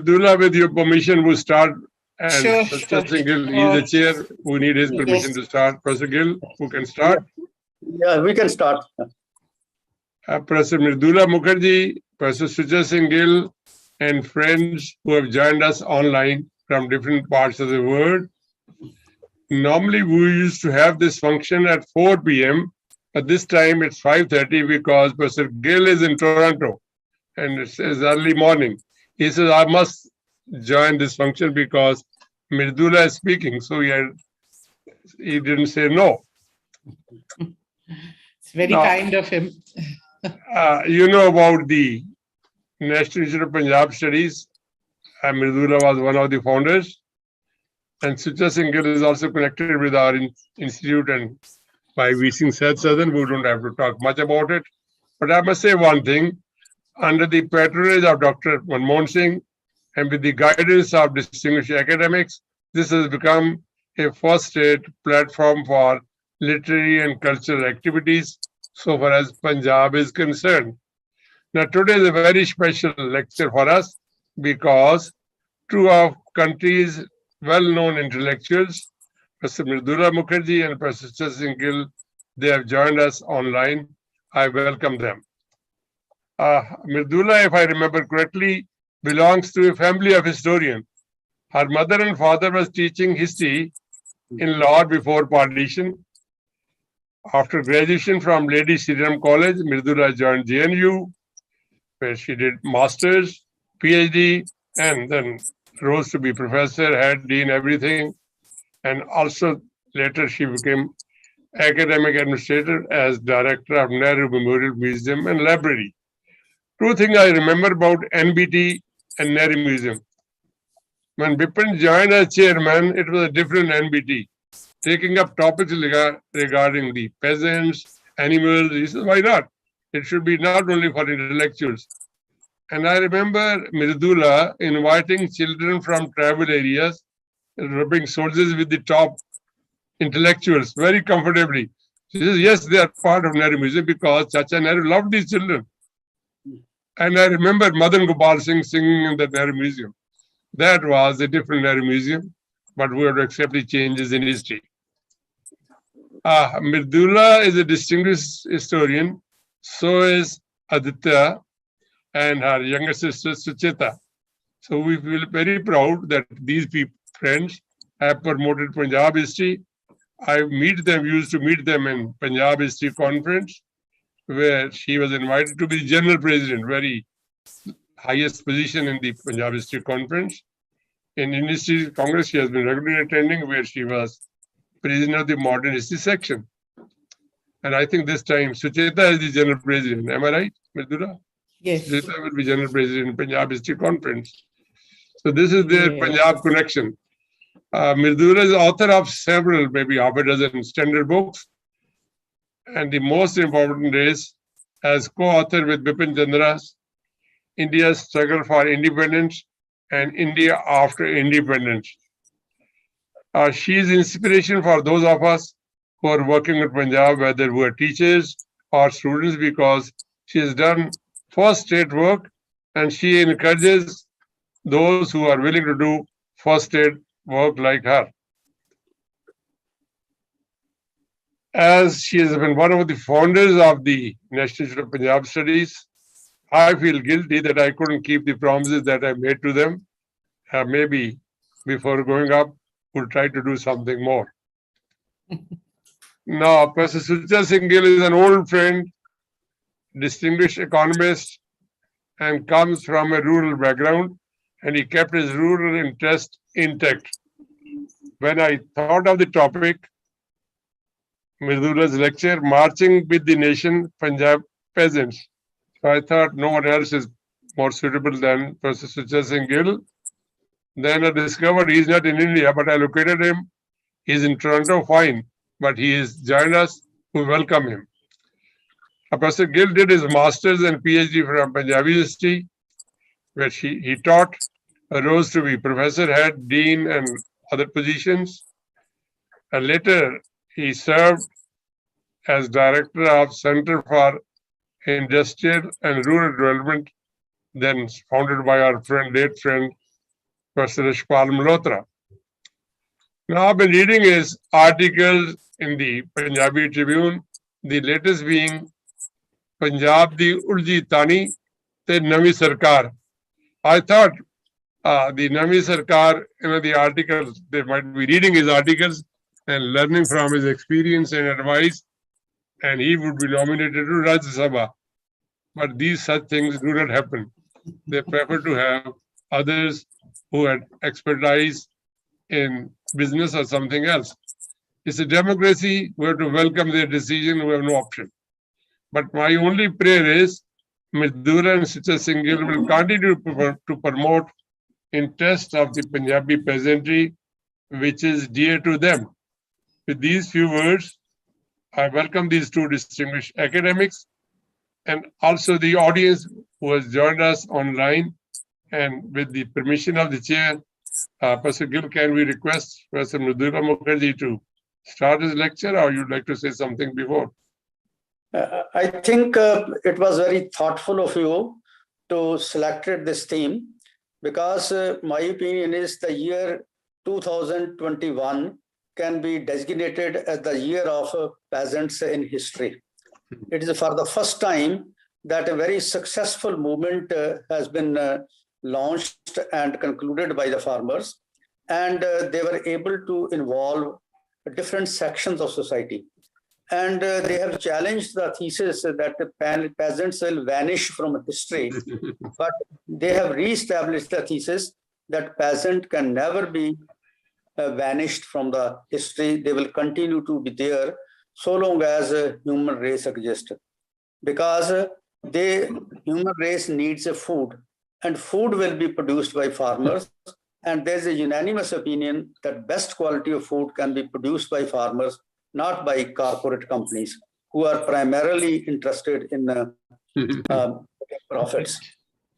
Mirdula, with your permission, we'll start. And Sure, Professor sure. Gill, he's the chair. We need his permission Yes. to start. Professor Gill, who can start? Yeah, we can start. Professor Mirdula Mukherjee, Professor Sucha Singh Gill, and friends who have joined us online from different parts of the world. Normally, we used to have this function at 4 p.m., but this time it's 5:30 because Professor Gill is in Toronto and it's early morning. He says, I must join this function because Mirdula is speaking. So he didn't say no. It's very Now, kind of him. You know about the National Institute of Punjab Studies. Mirdula was one of the founders. And Sucha Singh Gill is also connected with our institute, and by V. Singh Southern, we don't have to talk much about it. But I must say one thing, under the patronage of Dr. Manmohan Singh and with the guidance of distinguished academics, this has become a first-rate platform for literary and cultural activities so far as Punjab is concerned. Now, today is a very special lecture for us because two of country's well-known intellectuals, Professor Mirdula Mukherjee and Professor Sucha Singh Gill, they have joined us online. I welcome them. Mirdula, if I remember correctly, belongs to a family of historians. Her mother and father was teaching history in Lahore before partition. After graduation from Lady Sriram College, Mirdula joined JNU, where she did master's, PhD, and then rose to be professor, head, dean, everything. And also later she became academic administrator as director of Nehru Memorial Museum and Library. Two things I remember about NBT and Nehru Museum. When Bipin joined as chairman, it was a different NBT, taking up topics regarding the peasants, animals. He said, why not? It should be not only for intellectuals. And I remember Mirdula inviting children from tribal areas, rubbing shoulders with the top intellectuals very comfortably. She says, yes, they are part of Nehru Museum because Chacha Nehru loved these children. And I remember Madan Gopal Singh singing in the Nehru Museum. That was a different Nehru Museum, but we have to accept the changes in history. Mirdula is a distinguished historian. So is Aditya and her younger sister Sucheta. So we feel very proud that these friends have promoted Punjab history. Used to meet them in Punjab History Conference, where she was invited to be general president, very highest position in the Punjab History Conference. In History Congress, she has been regularly attending, where she was president of the Modern History section. And I think this time Sucheta is the general president. Am I right, Mirdula? Yes. Sucheta will be general president in Punjab History Conference. So this is their Punjab connection. Mirdula is author of several, maybe half a dozen standard books. And the most important is as co-author with Bipin Chandra's India's Struggle for Independence and India After Independence. She is inspiration for those of us who are working in Punjab, whether we are teachers or students, because she has done first-rate work and she encourages those who are willing to do first-rate work like her. As she has been one of the founders of the National Institute of Punjab Studies, I feel guilty that I couldn't keep the promises that I made to them. Maybe before going up, we'll try to do something more. Now, Professor Sucha Singh Gill is an old friend, distinguished economist, and comes from a rural background, and he kept his rural interest intact. When I thought of the topic, Mirdula's lecture, Marching with the Nation, Punjab Peasants, so I thought no one else is more suitable than Professor Sucha Singh Gill. Then I discovered he's not in India, but I located him. He's in Toronto, fine, but he has joined us. We welcome him. Professor Gill did his master's and PhD from Punjabi history, where he taught, rose to be professor, head, dean, and other positions. And later, he served as director of Center for Industrial and Rural Development, then founded by our late friend Professor Ishpal Malhotra. Now, I've been reading his articles in the Punjabi Tribune, the latest being Punjab di Ulji Tani te Navi Sarkar. I thought the Navi Sarkar, the articles, they might be reading his articles and learning from his experience and advice, and he would be nominated to Rajya Sabha. But these such things do not happen. They prefer to have others who had expertise in business or something else. It's a democracy. We have to welcome their decision. We have no option. But my only prayer is Mridula and Sucha Singhal will continue to promote interests of the Punjabi peasantry, which is dear to them. With these few words, I welcome these two distinguished academics and also the audience who has joined us online. And with the permission of the chair, Professor Gill, can we request Professor Mridula Mukherjee to start his lecture, or you'd like to say something before? I think it was very thoughtful of you to selected this theme, because my opinion is the year 2021 can be designated as the year of peasants in history. It is for the first time that a very successful movement has been launched and concluded by the farmers, and they were able to involve different sections of society. And they have challenged the thesis that the peasants will vanish from history, but they have re-established the thesis that peasant can never be vanished from the history. They will continue to be there so long as human race exists, because human race needs a food, and food will be produced by farmers. And there's a unanimous opinion that best quality of food can be produced by farmers, not by corporate companies who are primarily interested in profits.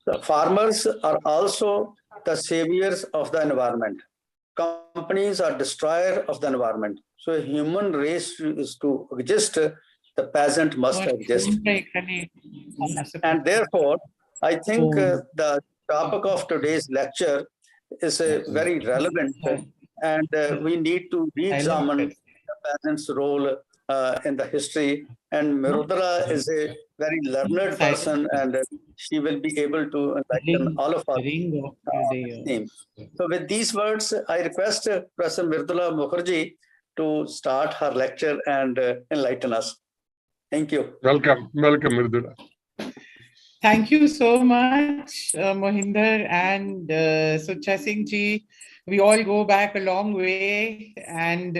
The farmers are also the saviors of the environment. Companies are destroyer of the environment. So a human race is to exist, the peasant must exist. And therefore, I think the topic of today's lecture is very relevant, and we need to re-examine the peasant's role in the history. And Mridula is a very learned person, and she will be able to enlighten all of us. So with these words, I request Professor Mridula Mukherjee to start her lecture and enlighten us. Thank you. Welcome, Mridula. Thank you so much, Mohinder and Sucha Singh ji. We all go back a long way, and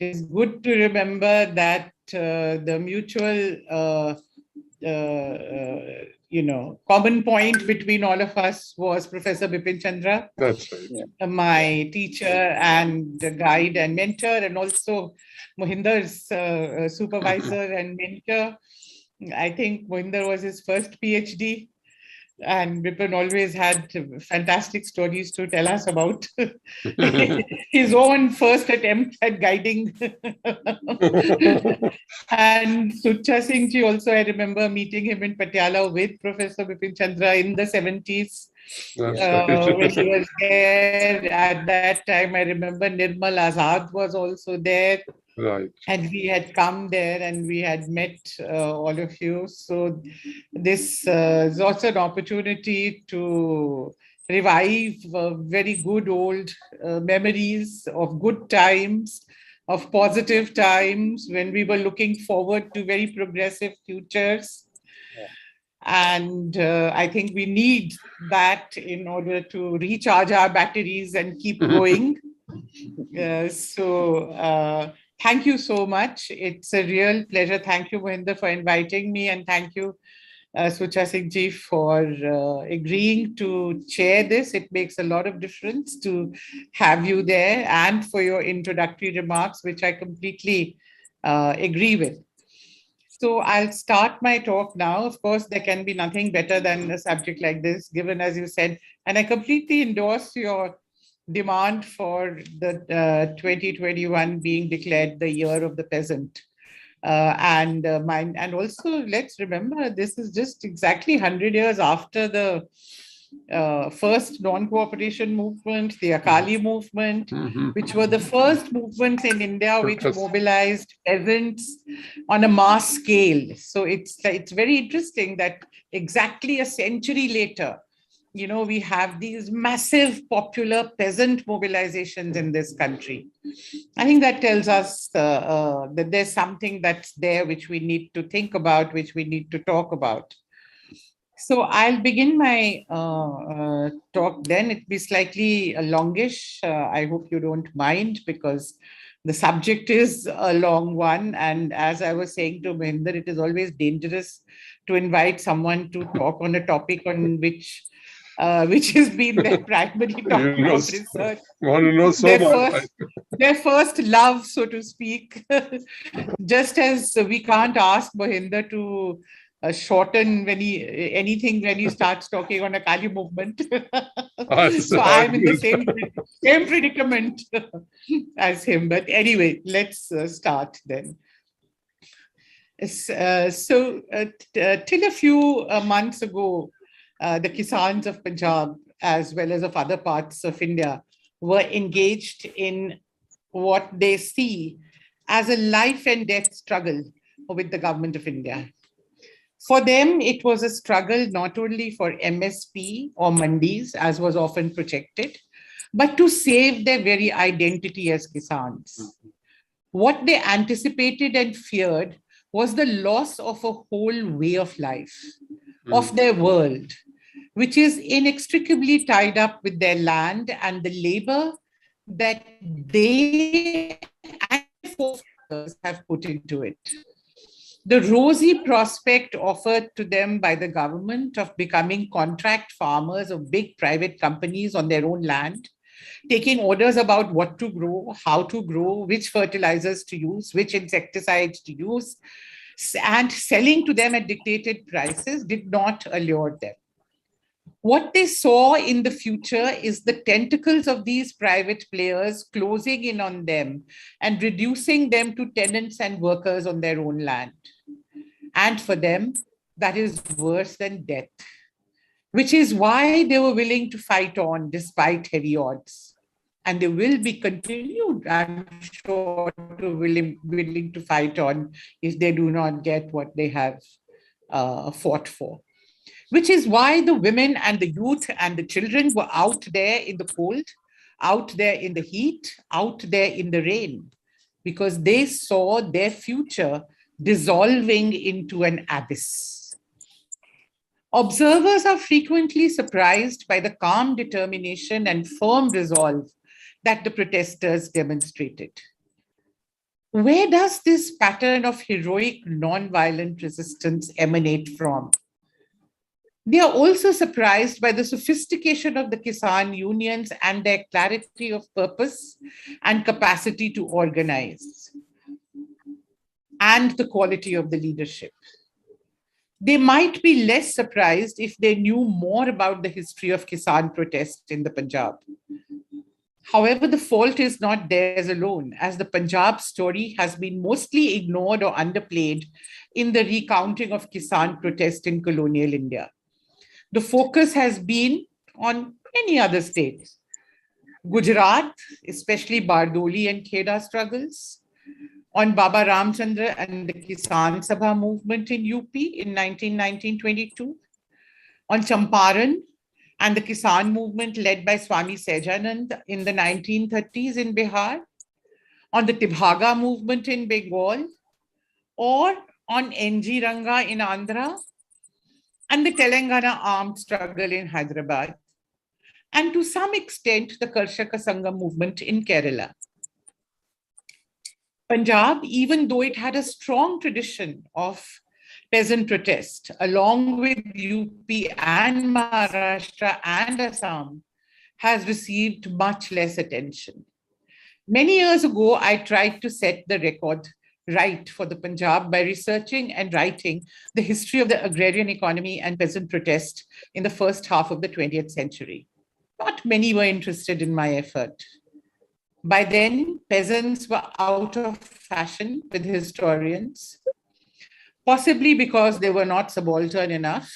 it's good to remember that the mutual, common point between all of us was Professor Bipin Chandra. That's right. My teacher and guide and mentor, and also Mohinder's supervisor and mentor. I think Mohinder was his first PhD, and Bipin always had fantastic stories to tell us about his own first attempt at guiding. And Sucha Singh ji also, I remember meeting him in Patiala with Professor Bipin Chandra in the 70s. When he was there. At that time, I remember Nirmal Azad was also there. Right. And we had come there and we had met all of you. So this is also an opportunity to revive very good old memories of good times, of positive times when we were looking forward to very progressive futures. Yeah. And I think we need that in order to recharge our batteries and keep going. Thank you so much. It's a real pleasure. Thank you, Mohinder, for inviting me. And thank you, Sucha Singh ji, for agreeing to chair this. It makes a lot of difference to have you there, and for your introductory remarks, which I completely agree with. So I'll start my talk now. Of course, there can be nothing better than a subject like this, given, as you said, and I completely endorse your demand for the 2021 being declared the year of the peasant. And also let's remember, this is just exactly 100 years after the first non-cooperation movement, the Akali movement, which were the first movements in India which mobilized peasants on a mass scale. So it's very interesting that exactly a century later, we have these massive popular peasant mobilizations in this country. I think that tells us that there's something that's there which we need to think about, which we need to talk about. So I'll begin my talk then. It'll be slightly longish. I hope you don't mind, because the subject is a long one. And as I was saying to Mohinder, it is always dangerous to invite someone to talk on a topic on which has been their primary topic of research. You want to know so much. Their first love, so to speak. Just as we can't ask Mohinder to shorten anything when he starts talking on a Kali movement. So I'm in the same predicament as him. But anyway, let's start then. Till a few months ago, the Kisans of Punjab, as well as of other parts of India, were engaged in what they see as a life and death struggle with the government of India. For them, it was a struggle not only for MSP or mandis, as was often projected, but to save their very identity as Kisans. What they anticipated and feared was the loss of a whole way of life, of their world, which is inextricably tied up with their land and the labor that they and forefathers have put into it. The rosy prospect offered to them by the government of becoming contract farmers of big private companies on their own land, taking orders about what to grow, how to grow, which fertilizers to use, which insecticides to use, and selling to them at dictated prices did not allure them. What they saw in the future is the tentacles of these private players closing in on them and reducing them to tenants and workers on their own land. And for them, that is worse than death, which is why they were willing to fight on despite heavy odds. And they will be continued, I'm sure, willing to fight on if they do not get what they have fought for. Which is why the women and the youth and the children were out there in the cold, out there in the heat, out there in the rain, because they saw their future dissolving into an abyss. Observers are frequently surprised by the calm determination and firm resolve that the protesters demonstrated. Where does this pattern of heroic non-violent resistance emanate from? They are also surprised by the sophistication of the Kisan unions and their clarity of purpose and capacity to organize, and the quality of the leadership. They might be less surprised if they knew more about the history of Kisan protest in the Punjab. However, the fault is not theirs alone, as the Punjab story has been mostly ignored or underplayed in the recounting of Kisan protest in colonial India. The focus has been on many other states. Gujarat, especially Bardoli and Kheda struggles, on Baba Ramchandra and the Kisan Sabha movement in UP in 1919-22, on Champaran and the Kisan movement led by Swami Sajanand in the 1930s in Bihar, on the Tibhaga movement in Bengal, or on NG Ranga in Andhra, and the Telangana armed struggle in Hyderabad, and to some extent, the Karshaka Sangha movement in Kerala. Punjab, even though it had a strong tradition of peasant protest, along with UP and Maharashtra and Assam, has received much less attention. Many years ago, I tried to set the record right for the Punjab by researching and writing the history of the agrarian economy and peasant protest in the first half of the 20th century. Not many were interested in my effort. By then, peasants were out of fashion with historians, possibly because they were not subaltern enough,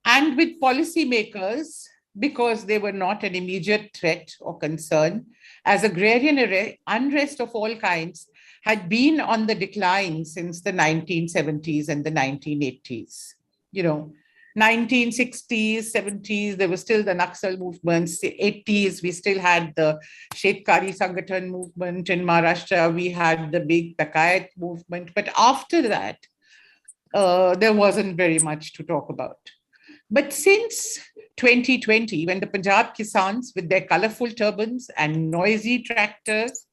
and with policymakers because they were not an immediate threat or concern, as agrarian unrest of all kinds had been on the decline since the 1970s and the 1980s. 1960s, 70s, there was still the Naxal movements. The 80s, we still had the Shetkari Sangathan movement in Maharashtra. We had the big Dakayat movement. But after that, there wasn't very much to talk about. But since 2020, when the Punjab Kisans with their colorful turbans and noisy tractors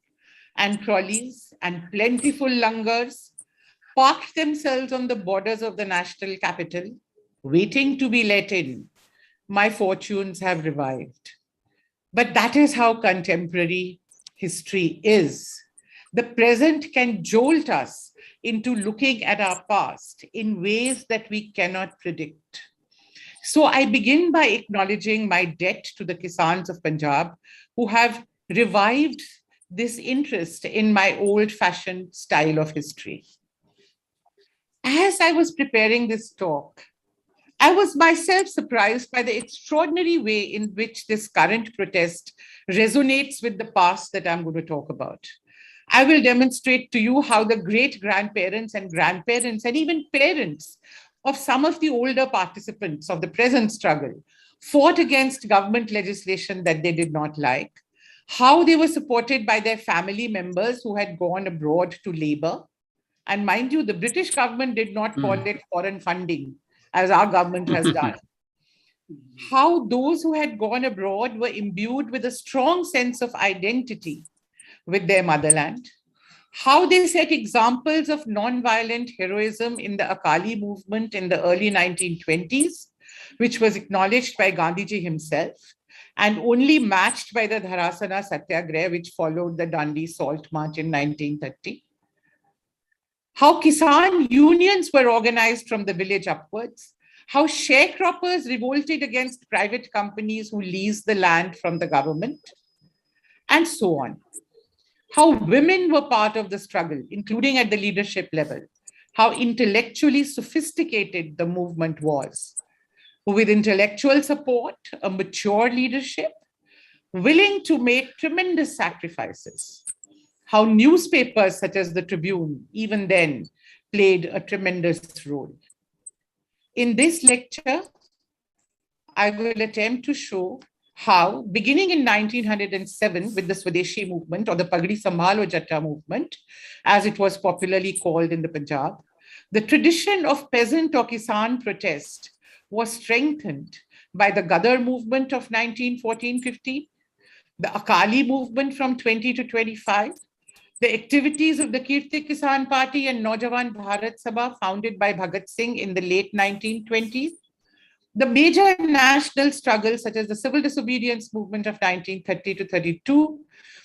and trolleys and plentiful langars parked themselves on the borders of the national capital, waiting to be let in, my fortunes have revived. But that is how contemporary history is. The present can jolt us into looking at our past in ways that we cannot predict. So I begin by acknowledging my debt to the Kisans of Punjab, who have revived this interest in my old-fashioned style of history. As I was preparing this talk, I was myself surprised by the extraordinary way in which this current protest resonates with the past that I'm going to talk about. I will demonstrate to you how the great-grandparents and grandparents and even parents of some of the older participants of the present struggle fought against government legislation that they did not like, how they were supported by their family members who had gone abroad to labor. And mind you, the British government did not call it foreign funding, as our government has done. How those who had gone abroad were imbued with a strong sense of identity with their motherland. How they set examples of non-violent heroism in the Akali movement in the early 1920s, which was acknowledged by Gandhiji himself and only matched by the Dharasana Satyagraha, which followed the Dandi Salt March in 1930. How Kisan unions were organized from the village upwards, how sharecroppers revolted against private companies who leased the land from the government, and so on. How women were part of the struggle, including at the leadership level, how intellectually sophisticated the movement was, with intellectual support, a mature leadership, willing to make tremendous sacrifices. How newspapers such as the Tribune, even then, played a tremendous role. In this lecture, I will attempt to show how, beginning in 1907 with the Swadeshi movement or the Pagdi Sambhalo Jatta movement, as it was popularly called in the Punjab, the tradition of peasant or Kisan protest was strengthened by the Gadar movement of 1914-15, the Akali movement from 20 to 25, the activities of the Kirti Kisan Party and Naujawan Bharat Sabha founded by Bhagat Singh in the late 1920s, the major national struggles such as the civil disobedience movement of 1930 to 32,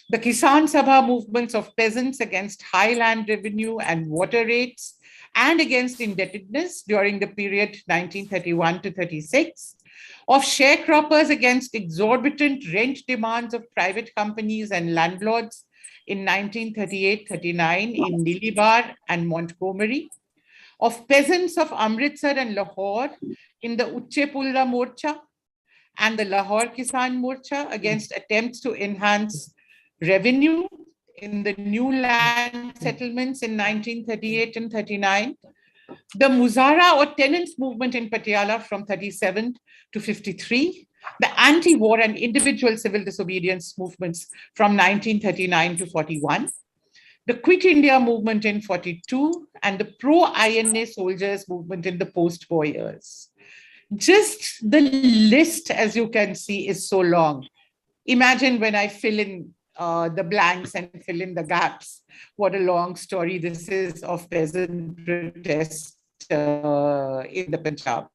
the Kisan Sabha movements of peasants against high land revenue and water rates and against indebtedness during the period 1931 to 36, of sharecroppers against exorbitant rent demands of private companies and landlords in 1938-39 in Nilibar and Montgomery, of peasants of Amritsar and Lahore in the Uche Pulla Morcha and the Lahore Kisan Morcha against attempts to enhance revenue in the new land settlements in 1938 and 39, the Muzara or tenants movement in Patiala from 37 to 53, the anti-war and individual civil disobedience movements from 1939 to 41, the Quit India movement in 42, and the pro-INA soldiers movement in the post-war years. Just the list, as you can see, is so long. Imagine when I fill in the blanks and fill in the gaps, what a long story this is of peasant protest in the Punjab.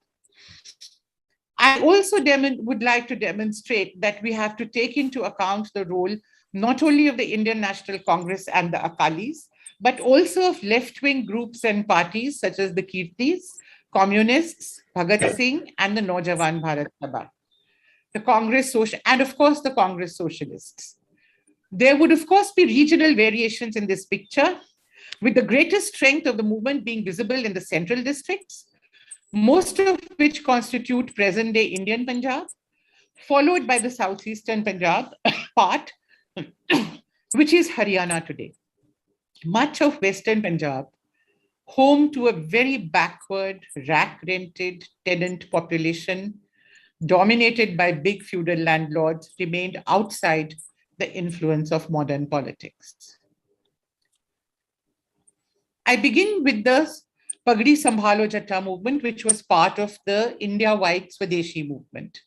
I also would like to demonstrate that we have to take into account the role not only of the Indian National Congress and the Akalis, but also of left-wing groups and parties such as the Kirtis, Communists, Bhagat Singh, and the Naujawan Bharat Sabha, the Congress and of course the Congress Socialists. There would of course be regional variations in this picture, with the greatest strength of the movement being visible in the central districts, most of which constitute present-day Indian Punjab, followed by the southeastern Punjab part, which is Haryana today. Much of western Punjab, home to a very backward, rack-rented tenant population dominated by big feudal landlords, remained outside the influence of modern politics. I begin with the Pagdi Sambhalo Jatta movement, which was part of the India-wide Swadeshi movement.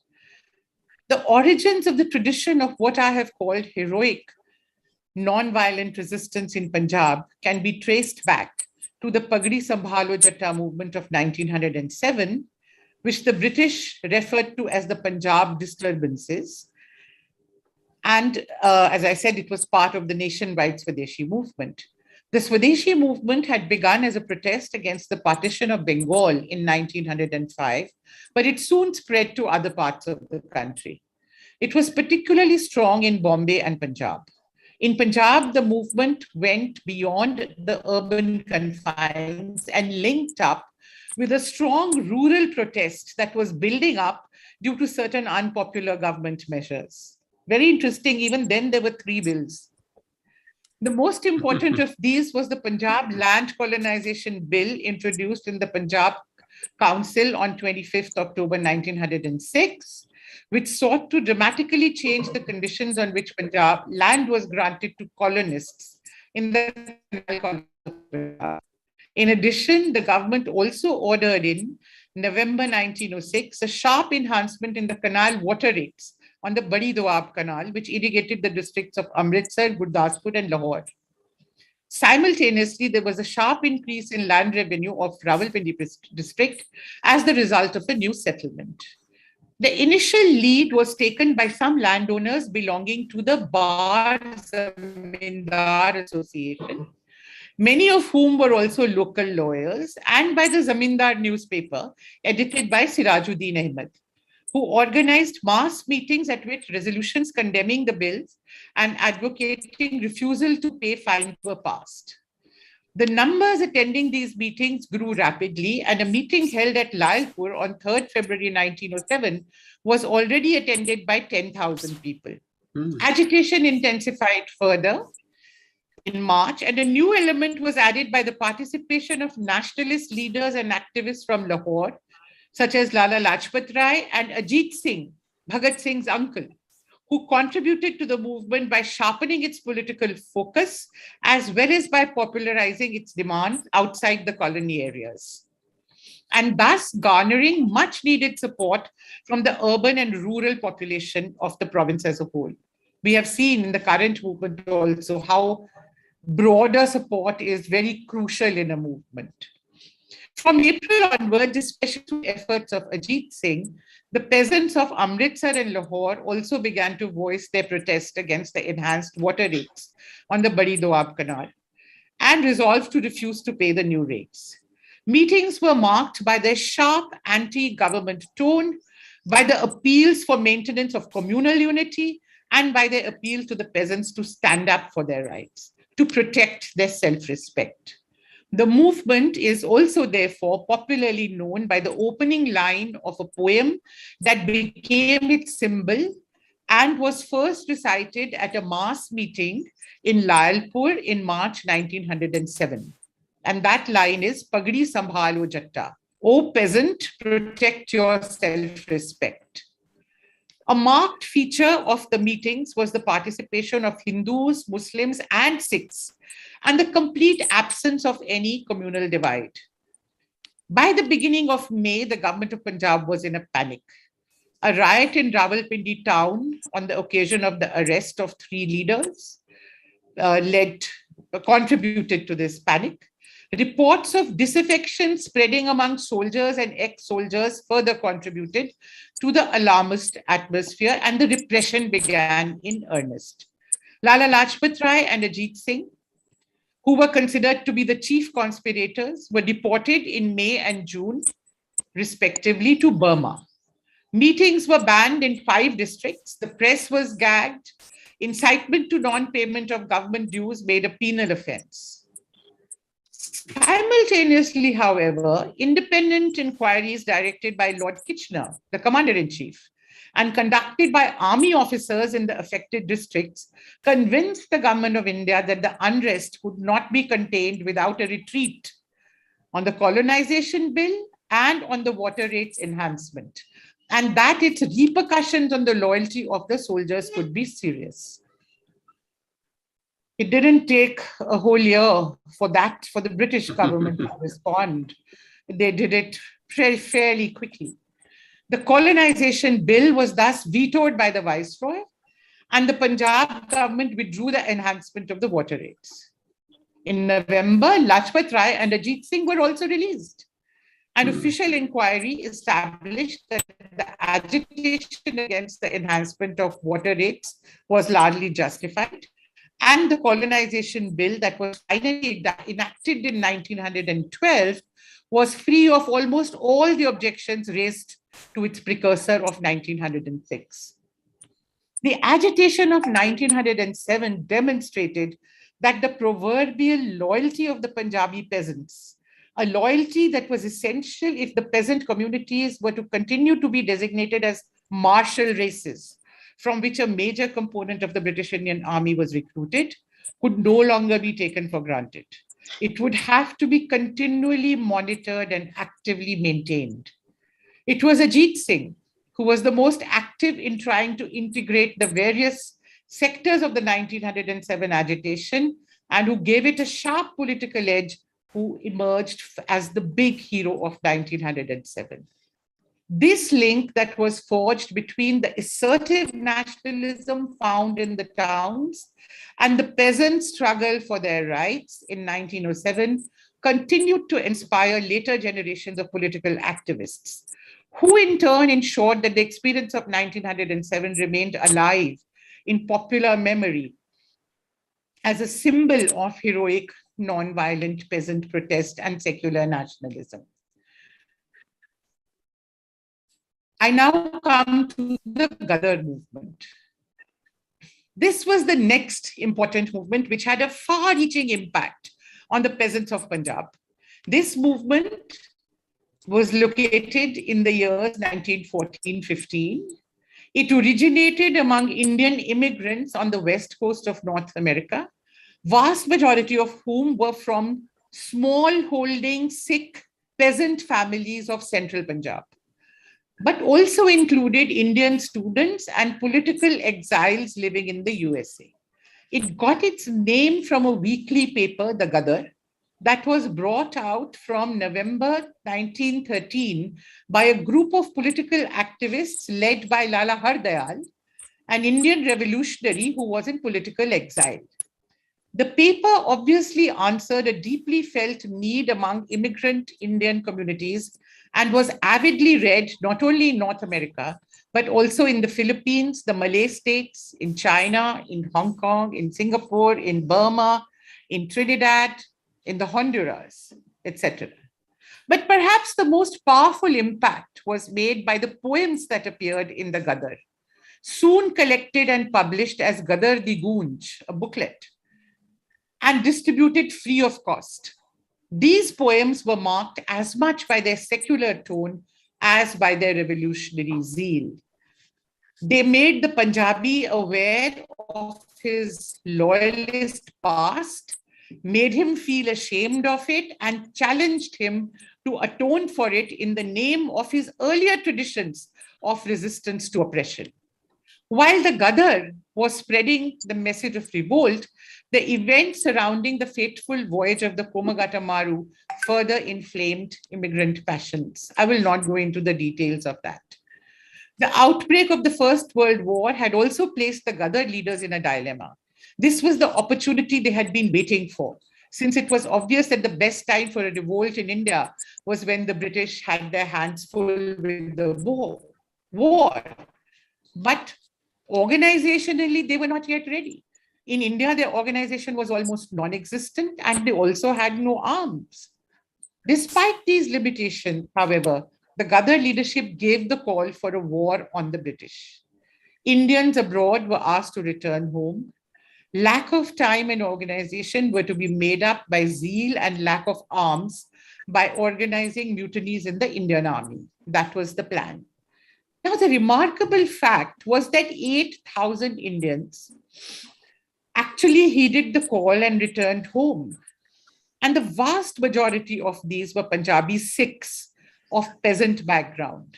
The origins of the tradition of what I have called heroic, non-violent resistance in Punjab can be traced back to the Pagdi Sambhalo Jatta movement of 1907, which the British referred to as the Punjab disturbances. And as I said, it was part of the nationwide Swadeshi movement. The Swadeshi movement had begun as a protest against the partition of Bengal in 1905, but it soon spread to other parts of the country. It was particularly strong in Bombay and Punjab. In Punjab, the movement went beyond the urban confines and linked up with a strong rural protest that was building up due to certain unpopular government measures. Very interesting, even then there were 3 bills. The most important of these was the Punjab Land Colonization Bill introduced in the Punjab Council on 25th October 1906, which sought to dramatically change the conditions on which Punjab land was granted to colonists in the Punjab. In addition, the government also ordered in November 1906 a sharp enhancement in the canal water rates on the Badi Doab Canal, which irrigated the districts of Amritsar, Gurdaspur, and Lahore. Simultaneously, there was a sharp increase in land revenue of Rawalpindi district as the result of the new settlement. The initial lead was taken by some landowners belonging to the Bar Zamindar Association, many of whom were also local lawyers, and by the Zamindar newspaper, edited by Sirajuddin Ahmed, who organized mass meetings at which resolutions condemning the bills and advocating refusal to pay fines were passed. The numbers attending these meetings grew rapidly, and a meeting held at Lalpur on 3rd February 1907 was already attended by 10,000 people. Agitation intensified further in March, and a new element was added by the participation of nationalist leaders and activists from Lahore, such as Lala Lajpat Rai and Ajit Singh, Bhagat Singh's uncle, who contributed to the movement by sharpening its political focus as well as by popularizing its demands outside the colony areas, and thus garnering much needed support from the urban and rural population of the province as a whole. We have seen in the current movement also how broader support is very crucial in a movement. From April onwards, especially through efforts of Ajit Singh, the peasants of Amritsar and Lahore also began to voice their protest against the enhanced water rates on the Badi Doab Canal and resolved to refuse to pay the new rates. Meetings were marked by their sharp anti-government tone, by the appeals for maintenance of communal unity, and by their appeal to the peasants to stand up for their rights, to protect their self-respect. The movement is also, therefore, popularly known by the opening line of a poem that became its symbol and was first recited at a mass meeting in Lalpur in March 1907. And that line is Pagdi Sambhalo Jatta. O peasant, protect your self-respect. A marked feature of the meetings was the participation of Hindus, Muslims, and Sikhs, and the complete absence of any communal divide. By the beginning of May, the government of Punjab was in a panic. A riot in Rawalpindi town on the occasion of the arrest of 3 leaders contributed to this panic. Reports of disaffection spreading among soldiers and ex-soldiers further contributed to the alarmist atmosphere, and the repression began in earnest. Lala Lajpat Rai and Ajit Singh, who were considered to be the chief conspirators, were deported in May and June, respectively, to Burma. Meetings were banned in 5 districts. The press was gagged. Incitement to non-payment of government dues made a penal offense. Simultaneously, however, independent inquiries directed by Lord Kitchener, the commander-in-chief, and conducted by army officers in the affected districts convinced the government of India that the unrest could not be contained without a retreat on the colonization bill and on the water rates enhancement, and that its repercussions on the loyalty of the soldiers could be serious. It didn't take a whole year for the British government to respond. They did it fairly quickly. The colonization bill was thus vetoed by the Viceroy, and the Punjab government withdrew the enhancement of the water rates. In November, Lajpat Rai and Ajit Singh were also released. An official inquiry established that the agitation against the enhancement of water rates was largely justified, and the colonization bill that was finally enacted in 1912 was free of almost all the objections raised to its precursor of 1906. The agitation of 1907 demonstrated that the proverbial loyalty of the Punjabi peasants, a loyalty that was essential if the peasant communities were to continue to be designated as martial races, from which a major component of the British Indian Army was recruited, could no longer be taken for granted. It would have to be continually monitored and actively maintained. It was Ajit Singh who was the most active in trying to integrate the various sectors of the 1907 agitation and who gave it a sharp political edge, who emerged as the big hero of 1907. This link that was forged between the assertive nationalism found in the towns and the peasant struggle for their rights in 1907 continued to inspire later generations of political activists, who in turn ensured that the experience of 1907 remained alive in popular memory as a symbol of heroic, non-violent peasant protest and secular nationalism. I now come to the Gadar movement. This was the next important movement which had a far-reaching impact on the peasants of Punjab. This movement was located in the years 1914-15. It originated among Indian immigrants on the west coast of North America, vast majority of whom were from small-holding Sikh peasant families of central Punjab, but also included Indian students and political exiles living in the USA. It got its name from a weekly paper, the Gadar, that was brought out from November 1913 by a group of political activists led by Lala Hardayal, an Indian revolutionary who was in political exile. The paper obviously answered a deeply felt need among immigrant Indian communities and was avidly read not only in North America, but also in the Philippines, the Malay states, in China, in Hong Kong, in Singapore, in Burma, in Trinidad, in the Honduras, etc. But perhaps the most powerful impact was made by the poems that appeared in the Gadar, soon collected and published as Gadar Di Gunj, a booklet, and distributed free of cost. These poems were marked as much by their secular tone as by their revolutionary zeal. They made the Punjabi aware of his loyalist past, made him feel ashamed of it, and challenged him to atone for it in the name of his earlier traditions of resistance to oppression. While the Gadar was spreading the message of revolt, the events surrounding the fateful voyage of the Komagata Maru further inflamed immigrant passions. I will not go into the details of that. The outbreak of the First World War had also placed the Gadar leaders in a dilemma. This was the opportunity they had been waiting for, since it was obvious that the best time for a revolt in India was when the British had their hands full with the war. But organizationally, they were not yet ready. In India, their organization was almost non-existent, and they also had no arms. Despite these limitations, however, the Gadar leadership gave the call for a war on the British. Indians abroad were asked to return home. Lack of time and organization were to be made up by zeal and lack of arms by organizing mutinies in the Indian army. That was the plan. Now, the remarkable fact was that 8,000 Indians actually heeded the call and returned home. And the vast majority of these were Punjabi Sikhs of peasant background.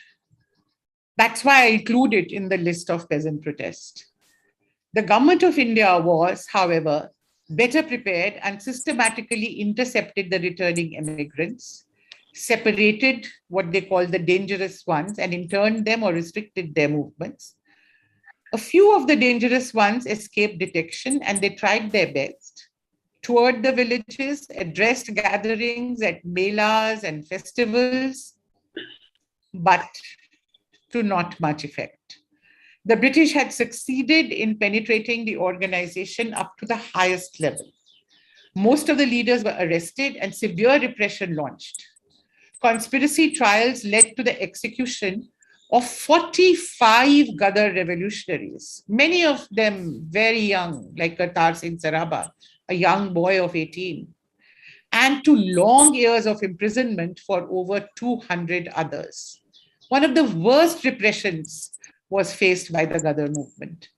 That's why I include it in the list of peasant protest. The government of India was, however, better prepared and systematically intercepted the returning immigrants, separated what they call the dangerous ones and interned them or restricted their movements. A few of the dangerous ones escaped detection and they tried their best, toured the villages, addressed gatherings at melas and festivals, but to not much effect. The British had succeeded in penetrating the organization up to the highest level. Most of the leaders were arrested and severe repression launched. Conspiracy trials led to the execution of 45 Gadar revolutionaries, many of them very young, like Kartar Singh Saraba, a young boy of 18, and to long years of imprisonment for over 200 others. One of the worst repressions was faced by the Gadar movement.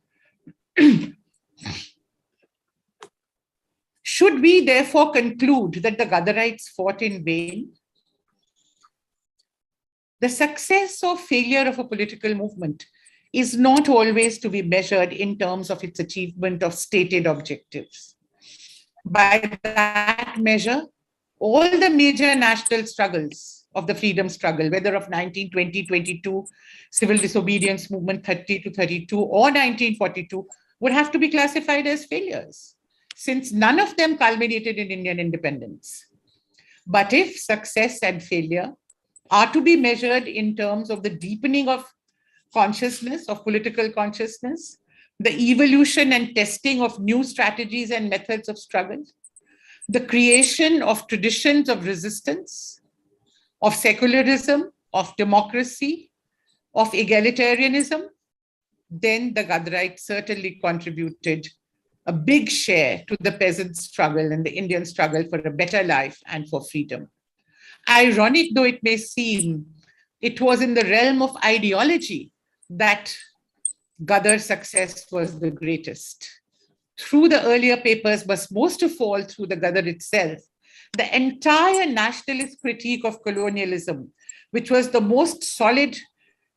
Should we therefore conclude that the Gadarites fought in vain? The success or failure of a political movement is not always to be measured in terms of its achievement of stated objectives. By that measure, all the major national struggles of the freedom struggle, whether of 1920, 22, civil disobedience movement 30 to 32, or 1942, would have to be classified as failures, since none of them culminated in Indian independence. But if success and failure are to be measured in terms of the deepening of consciousness, of political consciousness, the evolution and testing of new strategies and methods of struggle, the creation of traditions of resistance, of secularism, of democracy, of egalitarianism, then the Gadarites certainly contributed a big share to the peasant struggle and the Indian struggle for a better life and for freedom. Ironic though it may seem, it was in the realm of ideology that Gadar success was the greatest. Through the earlier papers, but most of all through the Gadar itself, the entire nationalist critique of colonialism, which was the most solid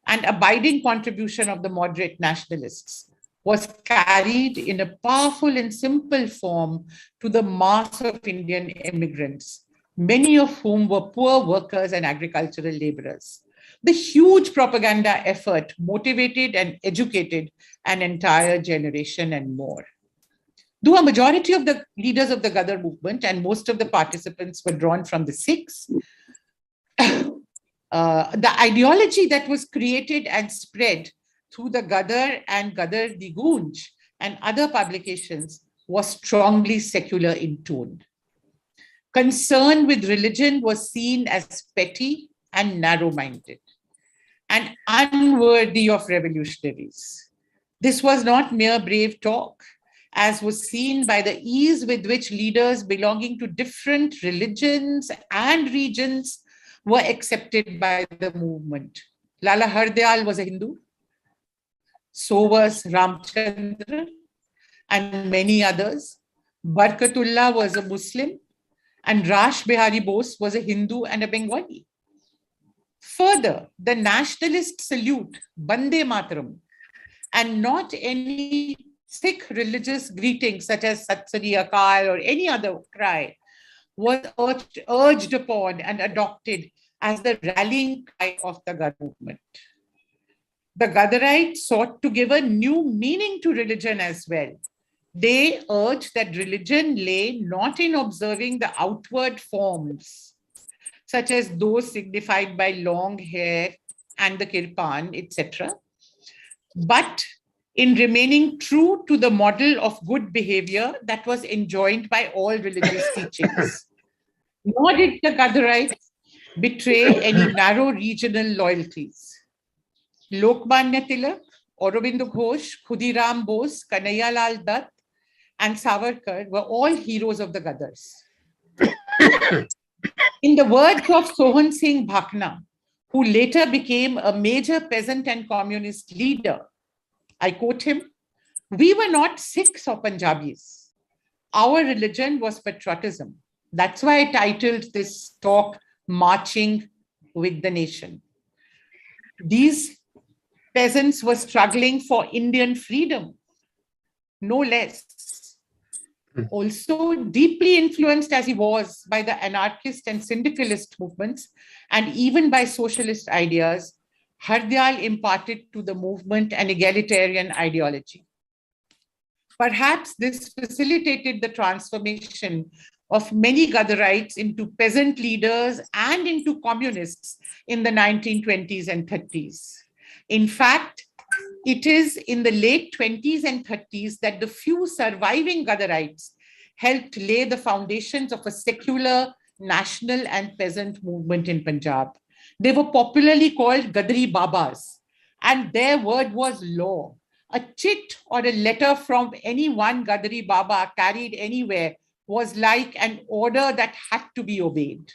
and abiding contribution of the moderate nationalists, was carried in a powerful and simple form to the mass of Indian immigrants, many of whom were poor workers and agricultural laborers. The huge propaganda effort motivated and educated an entire generation and more. Though a majority of the leaders of the Gadar movement and most of the participants were drawn from the Sikhs, the ideology that was created and spread through the Gadar and Gadar Di Gunj and other publications was strongly secular in tone. Concern with religion was seen as petty and narrow-minded and unworthy of revolutionaries. This was not mere brave talk, as was seen by the ease with which leaders belonging to different religions and regions were accepted by the movement. Lala Hardayal was a Hindu, so was Ramchandra and many others. Barkatullah was a Muslim, and Rash Bihari Bose was a Hindu and a Bengali. Further, the nationalist salute, Bande Mataram, and not any Sikh religious greetings such as Sat Sri Akal or any other cry was urged upon and adopted as the rallying cry of the Gadar movement. The Gadarites sought to give a new meaning to religion as well. They urged that religion lay not in observing the outward forms, such as those signified by long hair and the kirpan, etc., but in remaining true to the model of good behavior that was enjoined by all religious teachings. Nor did the Gadarites betray any narrow regional loyalties. Lokmanya Tilak, Aurobindo Ghosh, Khudiram Bose, Kanhaiya Lal Dutt, and Savarkar were all heroes of the Gadars. In the words of Sohan Singh Bhakna, who later became a major peasant and communist leader, I quote him, "We were not Sikhs or Punjabis. Our religion was patriotism." That's why I titled this talk, Marching with the Nation. These peasants were struggling for Indian freedom, no less. Also deeply influenced as he was by the anarchist and syndicalist movements and even by socialist ideas, Hardyal imparted to the movement an egalitarian ideology. Perhaps this facilitated the transformation of many Gadarites into peasant leaders and into communists in the 1920s and 30s. In fact, it is in the late 20s and 30s that the few surviving Gadarites helped lay the foundations of a secular, national and peasant movement in Punjab. They were popularly called Gadari Babas, and their word was law. A chit or a letter from any one Gadari Baba carried anywhere was like an order that had to be obeyed.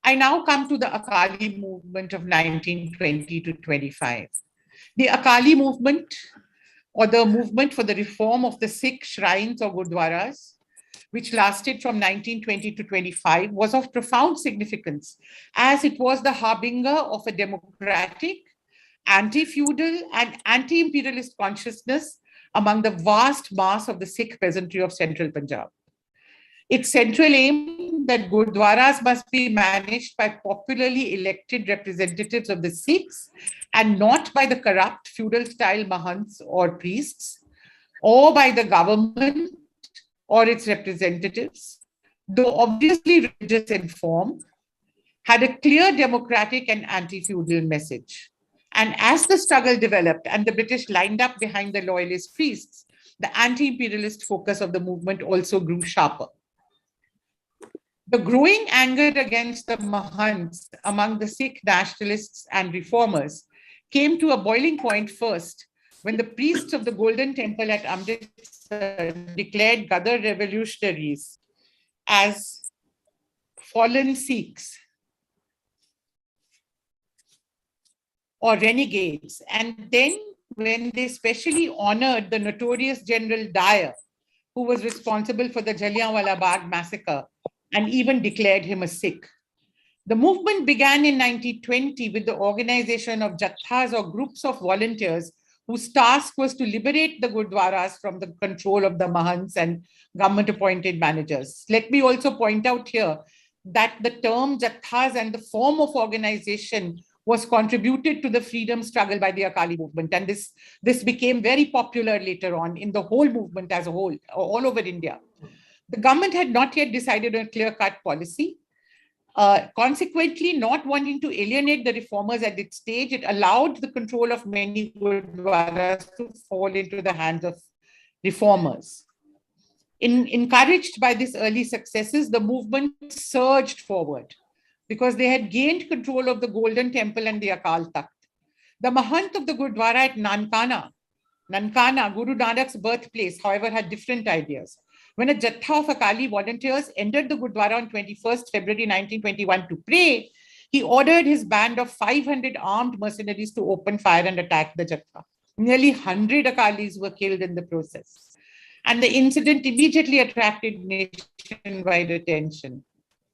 I now come to the Akali movement of 1920 to 25. The Akali movement, or the movement for the reform of the Sikh shrines or gurdwaras, which lasted from 1920 to 25, was of profound significance, as it was the harbinger of a democratic, anti-feudal and anti-imperialist consciousness among the vast mass of the Sikh peasantry of central Punjab. Its central aim that gurdwaras must be managed by popularly elected representatives of the Sikhs and not by the corrupt feudal-style mahants or priests, or by the government or its representatives, though obviously religious in form, had a clear democratic and anti-feudal message. And as the struggle developed and the British lined up behind the loyalist priests, the anti-imperialist focus of the movement also grew sharper. The growing anger against the Mahants among the Sikh nationalists and reformers came to a boiling point first when the priests of the Golden Temple at Amritsar declared Gadar revolutionaries as fallen Sikhs or renegades. And then when they specially honored the notorious General Dyer, who was responsible for the Jallianwala Bagh massacre, and even declared him a Sikh. The movement began in 1920 with the organization of jathas or groups of volunteers whose task was to liberate the gurdwaras from the control of the mahants and government-appointed managers. Let me also point out here that the term jathas and the form of organization was contributed to the freedom struggle by the Akali movement. And this became very popular later on in the whole movement as a whole, all over India. The government had not yet decided on a clear-cut policy. Consequently, not wanting to alienate the reformers at its stage, it allowed the control of many gurdwaras to fall into the hands of reformers. Encouraged by these early successes, the movement surged forward because they had gained control of the Golden Temple and the Akal Takht. The Mahant of the Gurdwara at Nankana, Guru Nanak's birthplace, however, had different ideas. When a Jatha of Akali volunteers entered the Gurdwara on 21st February 1921 to pray, he ordered his band of 500 armed mercenaries to open fire and attack the Jatha. Nearly 100 Akalis were killed in the process. And the incident immediately attracted nationwide attention.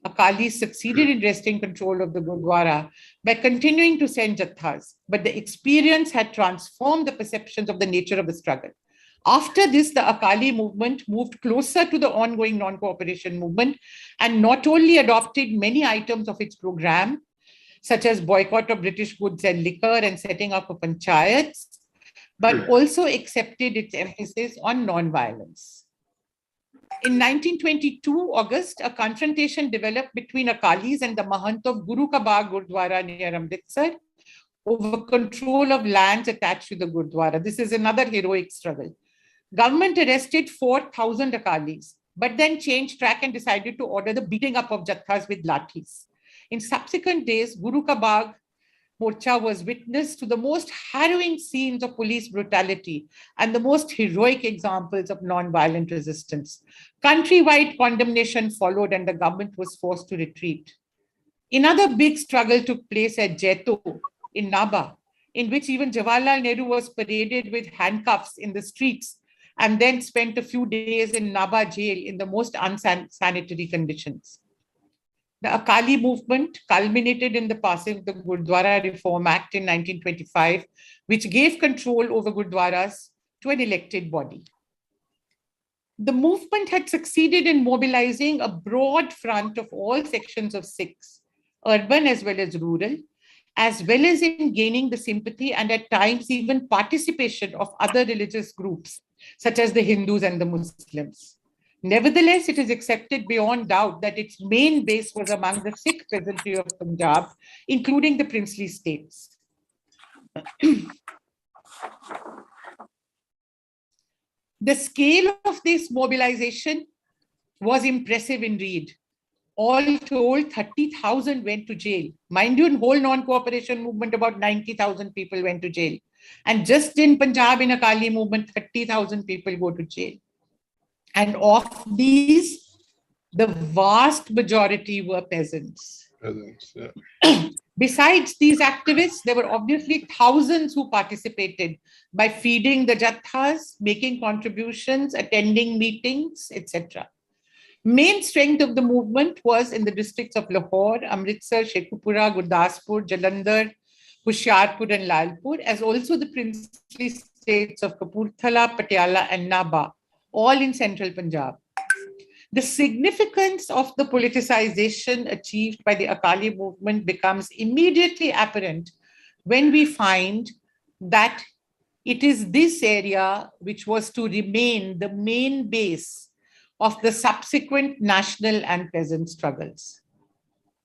Akalis succeeded in wresting control of the Gurdwara by continuing to send Jathas, but the experience had transformed the perceptions of the nature of the struggle. After this, the Akali movement moved closer to the ongoing non-cooperation movement and not only adopted many items of its program, such as boycott of British goods and liquor and setting up of panchayats, but also accepted its emphasis on non-violence. In 1922 August, a confrontation developed between Akalis and the Mahant of Guru Ka Bagh Gurdwara near Amritsar over control of lands attached to the Gurdwara. This is another heroic struggle. Government arrested 4,000 Akalis, but then changed track and decided to order the beating up of Jathas with lathis. In subsequent days, Guru Ka Bagh Morcha was witness to the most harrowing scenes of police brutality and the most heroic examples of non-violent resistance. Countrywide condemnation followed and the government was forced to retreat. Another big struggle took place at Jaito in Naba, in which even Jawaharlal Nehru was paraded with handcuffs in the streets and then spent a few days in Naba jail in the most unsanitary conditions. The Akali movement culminated in the passing of the Gurdwara Reform Act in 1925, which gave control over Gurdwaras to an elected body. The movement had succeeded in mobilizing a broad front of all sections of Sikhs, urban as well as rural, as well as in gaining the sympathy and at times even participation of other religious groups, such as the Hindus and the Muslims. Nevertheless, it is accepted beyond doubt that its main base was among the Sikh peasantry of Punjab, including the princely states. The scale of this mobilization was impressive indeed. All told, 30,000 went to jail. Mind you, in whole non-cooperation movement, about 90,000 people went to jail. And just in Punjab, in Akali movement, 30,000 people go to jail. And of these, the vast majority were peasants. Besides these activists, there were obviously thousands who participated by feeding the jathas, making contributions, attending meetings, etc. Main strength of the movement was in the districts of Lahore, Amritsar, Shekhupura, Gurdaspur, Jalandhar, Hoshiarpur and Lalpur, as also the princely states of Kapurthala, Patiala and Naba, all in central Punjab. The significance of the politicization achieved by the Akali movement becomes immediately apparent when we find that it is this area which was to remain the main base of the subsequent national and peasant struggles.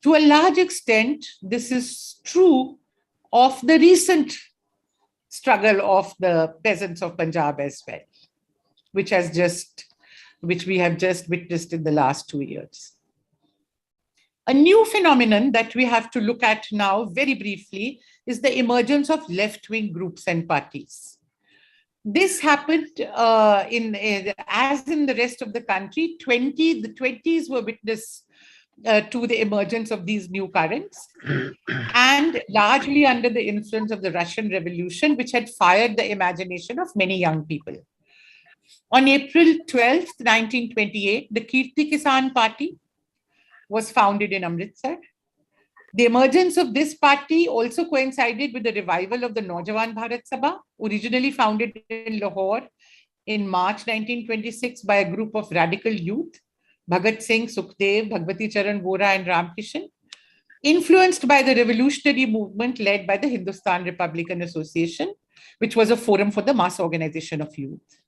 To a large extent, this is true of the recent struggle of the peasants of Punjab as well, which we have just witnessed in the last 2 years. A new phenomenon that we have to look at now very briefly is the emergence of left-wing groups and parties. This happened as in the rest of the country. The 20s were witness to the emergence of these new currents, and largely under the influence of the Russian Revolution, which had fired the imagination of many young people. On April 12th, 1928, the Kirti Kisan Party was founded in Amritsar. The emergence of this party also coincided with the revival of the Naujawan Bharat Sabha, originally founded in Lahore in March 1926 by a group of radical youth, Bhagat Singh, Sukhdev, Bhagwati Charan Vora and Ramkishan, influenced by the revolutionary movement led by the Hindustan Republican Association, which was a forum for the mass organization of youth.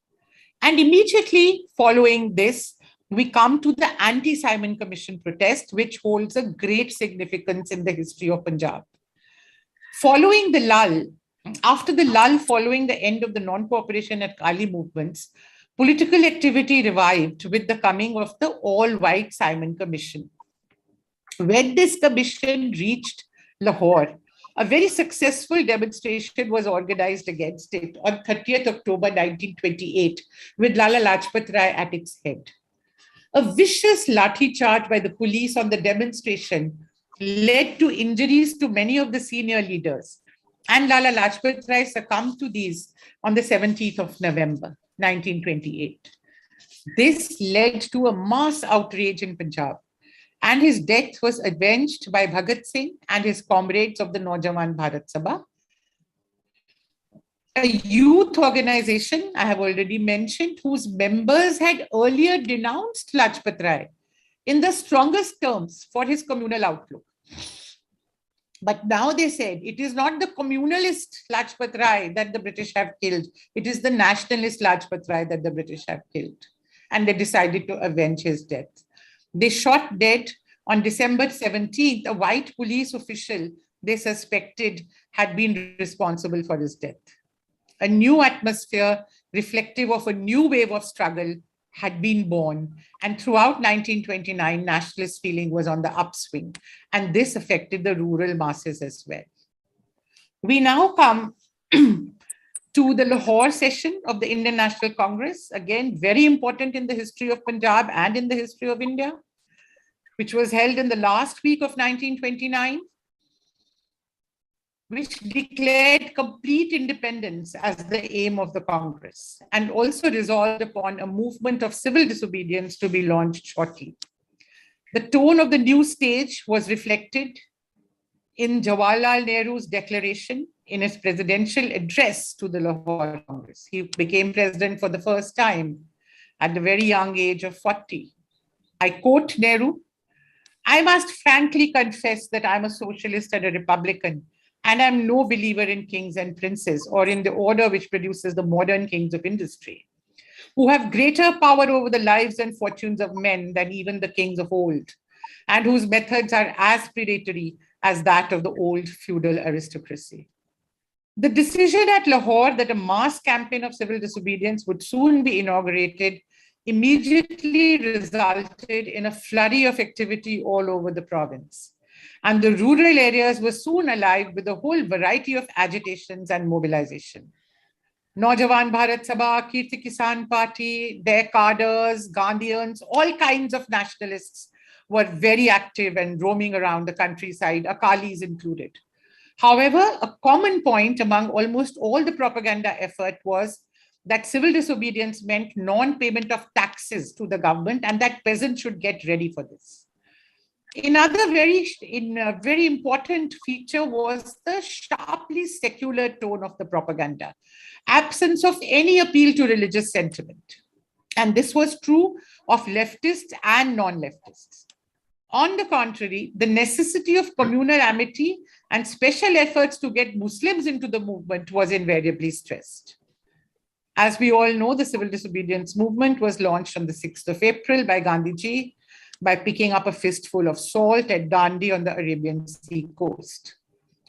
And immediately following this, we come to the anti-Simon Commission protest, which holds a great significance in the history of Punjab. Following the lull, after the lull following the end of the non-cooperation at Akali movements, political activity revived with the coming of the all-white Simon Commission. When this commission reached Lahore, a very successful demonstration was organized against it on 30th October 1928, with Lala Lajpat Rai at its head. A vicious lathi charge by the police on the demonstration led to injuries to many of the senior leaders, and Lala Lajpat Rai succumbed to these on the 17th of November 1928. This led to a mass outrage in Punjab, and his death was avenged by Bhagat Singh and his comrades of the Naujawan Bharat Sabha. A youth organization, I have already mentioned, whose members had earlier denounced Lajpat Rai in the strongest terms for his communal outlook. But now they said, it is not the communalist Lajpat Rai that the British have killed, it is the nationalist Lajpat Rai that the British have killed. And they decided to avenge his death. They shot dead on December 17th, a white police official they suspected had been responsible for his death. A new atmosphere reflective of a new wave of struggle had been born. And throughout 1929, nationalist feeling was on the upswing. And this affected the rural masses as well. We now come to the Lahore session of the Indian National Congress, again, very important in the history of Punjab and in the history of India, which was held in the last week of 1929, which declared complete independence as the aim of the Congress and also resolved upon a movement of civil disobedience to be launched shortly. The tone of the new stage was reflected in Jawaharlal Nehru's declaration in his presidential address to the Lahore Congress. He became president for the first time at the very young age of 40. I quote Nehru, "I must frankly confess that I'm a socialist and a Republican, and I'm no believer in kings and princes or in the order which produces the modern kings of industry, who have greater power over the lives and fortunes of men than even the kings of old, and whose methods are as predatory as that of the old feudal aristocracy." The decision at Lahore that a mass campaign of civil disobedience would soon be inaugurated immediately resulted in a flurry of activity all over the province. And the rural areas were soon alive with a whole variety of agitations and mobilization. Naujawan Bharat Sabha, Kirti Kisan Party, their cadres, Gandhians, all kinds of nationalists were very active and roaming around the countryside, Akalis included. However, a common point among almost all the propaganda effort was that civil disobedience meant non-payment of taxes to the government and that peasants should get ready for this. Another very important feature was the sharply secular tone of the propaganda, absence of any appeal to religious sentiment. And this was true of leftists and non-leftists. On the contrary, the necessity of communal amity and special efforts to get Muslims into the movement was invariably stressed. As we all know, the civil disobedience movement was launched on the 6th of April by Gandhiji by picking up a fistful of salt at Dandi on the Arabian Sea coast.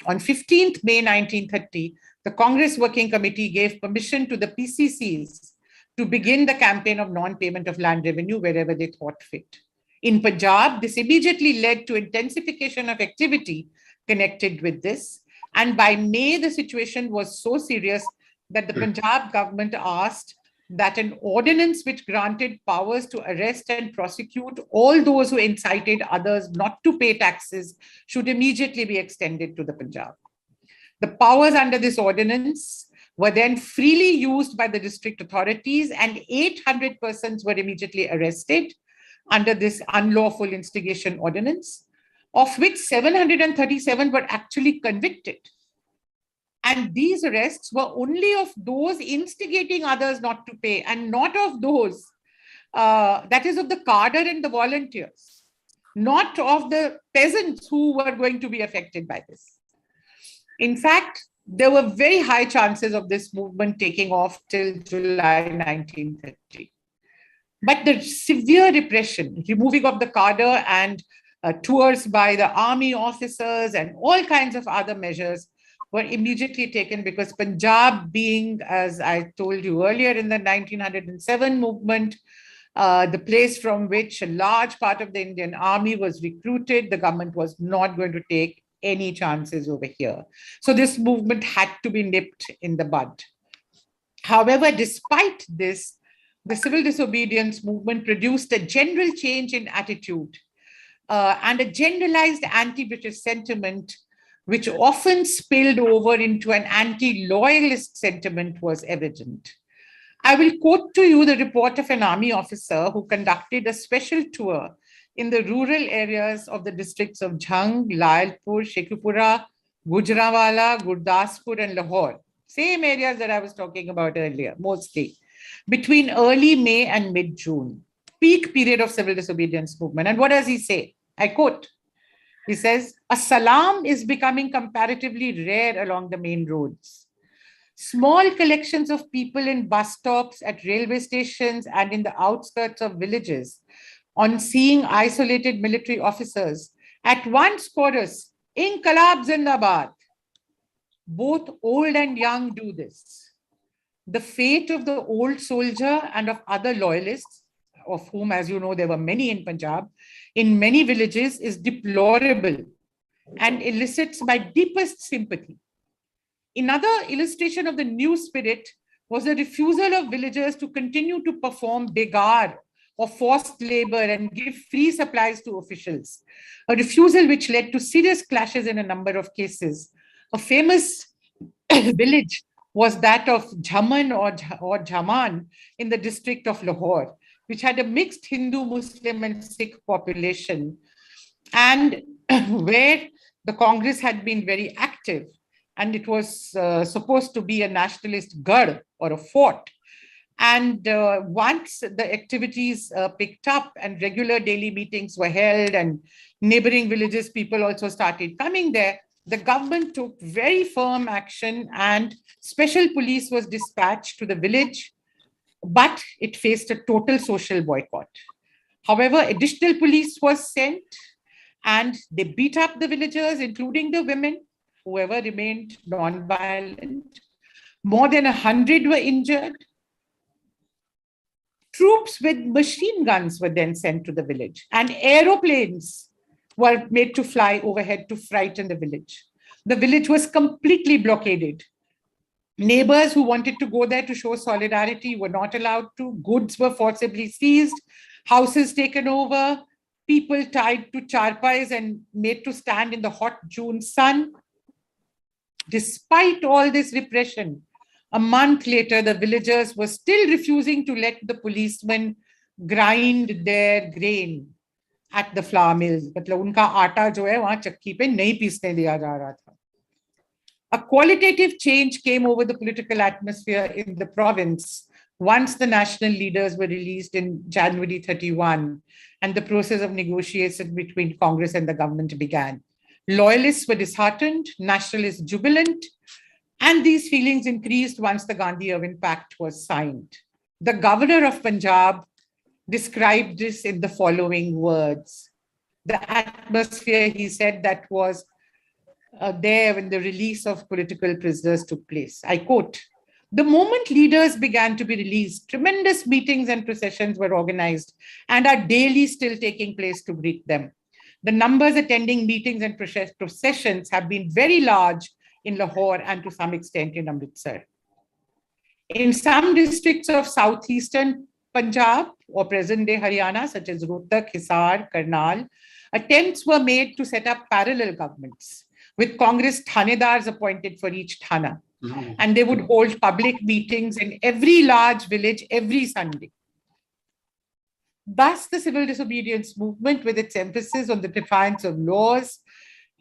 On 15th May 1930, the Congress Working Committee gave permission to the PCCs to begin the campaign of non-payment of land revenue wherever they thought fit. In Punjab, this immediately led to intensification of activity connected with this. And by May, the situation was so serious that the Punjab government asked that an ordinance which granted powers to arrest and prosecute all those who incited others not to pay taxes should immediately be extended to the Punjab. The powers under this ordinance were then freely used by the district authorities, and 800 persons were immediately arrested under this unlawful instigation ordinance, of which 737 were actually convicted. And these arrests were only of those instigating others not to pay and not of those, that is of the cadre and the volunteers, not of the peasants who were going to be affected by this. In fact, there were very high chances of this movement taking off till July 1930. But the severe repression, removing of the cadre and tours by the army officers and all kinds of other measures were immediately taken because Punjab being, as I told you earlier, in the 1907 movement, the place from which a large part of the Indian army was recruited, the government was not going to take any chances over here. So this movement had to be nipped in the bud. However, despite this, the civil disobedience movement produced a general change in attitude and a generalized anti-British sentiment, which often spilled over into an anti-loyalist sentiment, was evident. I will quote to you the report of an army officer who conducted a special tour in the rural areas of the districts of Jhang, Lalpur, Shekhupura, Gujranwala, Gurdaspur, and Lahore. Same areas that I was talking about earlier, mostly, between early May and mid-June, peak period of civil disobedience movement. And what does he say? I quote, he says, "A salam is becoming comparatively rare along the main roads. Small collections of people in bus stops, at railway stations, and in the outskirts of villages, on seeing isolated military officers, at once chorus, 'Inqilab Zindabad.' Both old and young do this. The fate of the old soldier and of other loyalists, of whom, as you know, there were many in Punjab, in many villages is deplorable and elicits my deepest sympathy. Another illustration of the new spirit was the refusal of villagers to continue to perform begar or forced labor and give free supplies to officials, a refusal which led to serious clashes in a number of cases. A famous village was that of Jhaman or Jhaman in the district of Lahore, which had a mixed Hindu, Muslim and Sikh population, and where the Congress had been very active, and it was supposed to be a nationalist garh or a fort. And once the activities picked up and regular daily meetings were held and neighboring villages, people also started coming there, the government took very firm action and special police was dispatched to the village, but it faced a total social boycott. However, additional police was sent and they beat up the villagers, including the women, whoever remained non-violent. More than 100 were injured. Troops with machine guns were then sent to the village, and aeroplanes were made to fly overhead to frighten the village. The village was completely blockaded. Neighbors who wanted to go there to show solidarity were not allowed to. Goods were forcibly seized, houses taken over, people tied to charpais and made to stand in the hot June sun. Despite all this repression, a month later, the villagers were still refusing to let the policemen grind their grain at the flour mills. मतलब उनका आटा जो है वहाँ चक्की पे नहीं पीसने दिया जा रहा था. A qualitative change came over the political atmosphere in the province once the national leaders were released in January 31 and the process of negotiation between Congress and the government began. Loyalists were disheartened, nationalists jubilant, and these feelings increased once the Gandhi-Irwin Pact was signed. The governor of Punjab described this in the following words. The atmosphere, he said, that was there when the release of political prisoners took place. I quote, "The moment leaders began to be released, tremendous meetings and processions were organized and are daily still taking place to greet them. The numbers attending meetings and processions have been very large in Lahore and to some extent in Amritsar. In some districts of southeastern Punjab or present-day Haryana, such as Rohtak, Hisar, Karnal, attempts were made to set up parallel governments with Congress thanedars appointed for each thana. And they would hold public meetings in every large village every Sunday. Thus, the civil disobedience movement, with its emphasis on the defiance of laws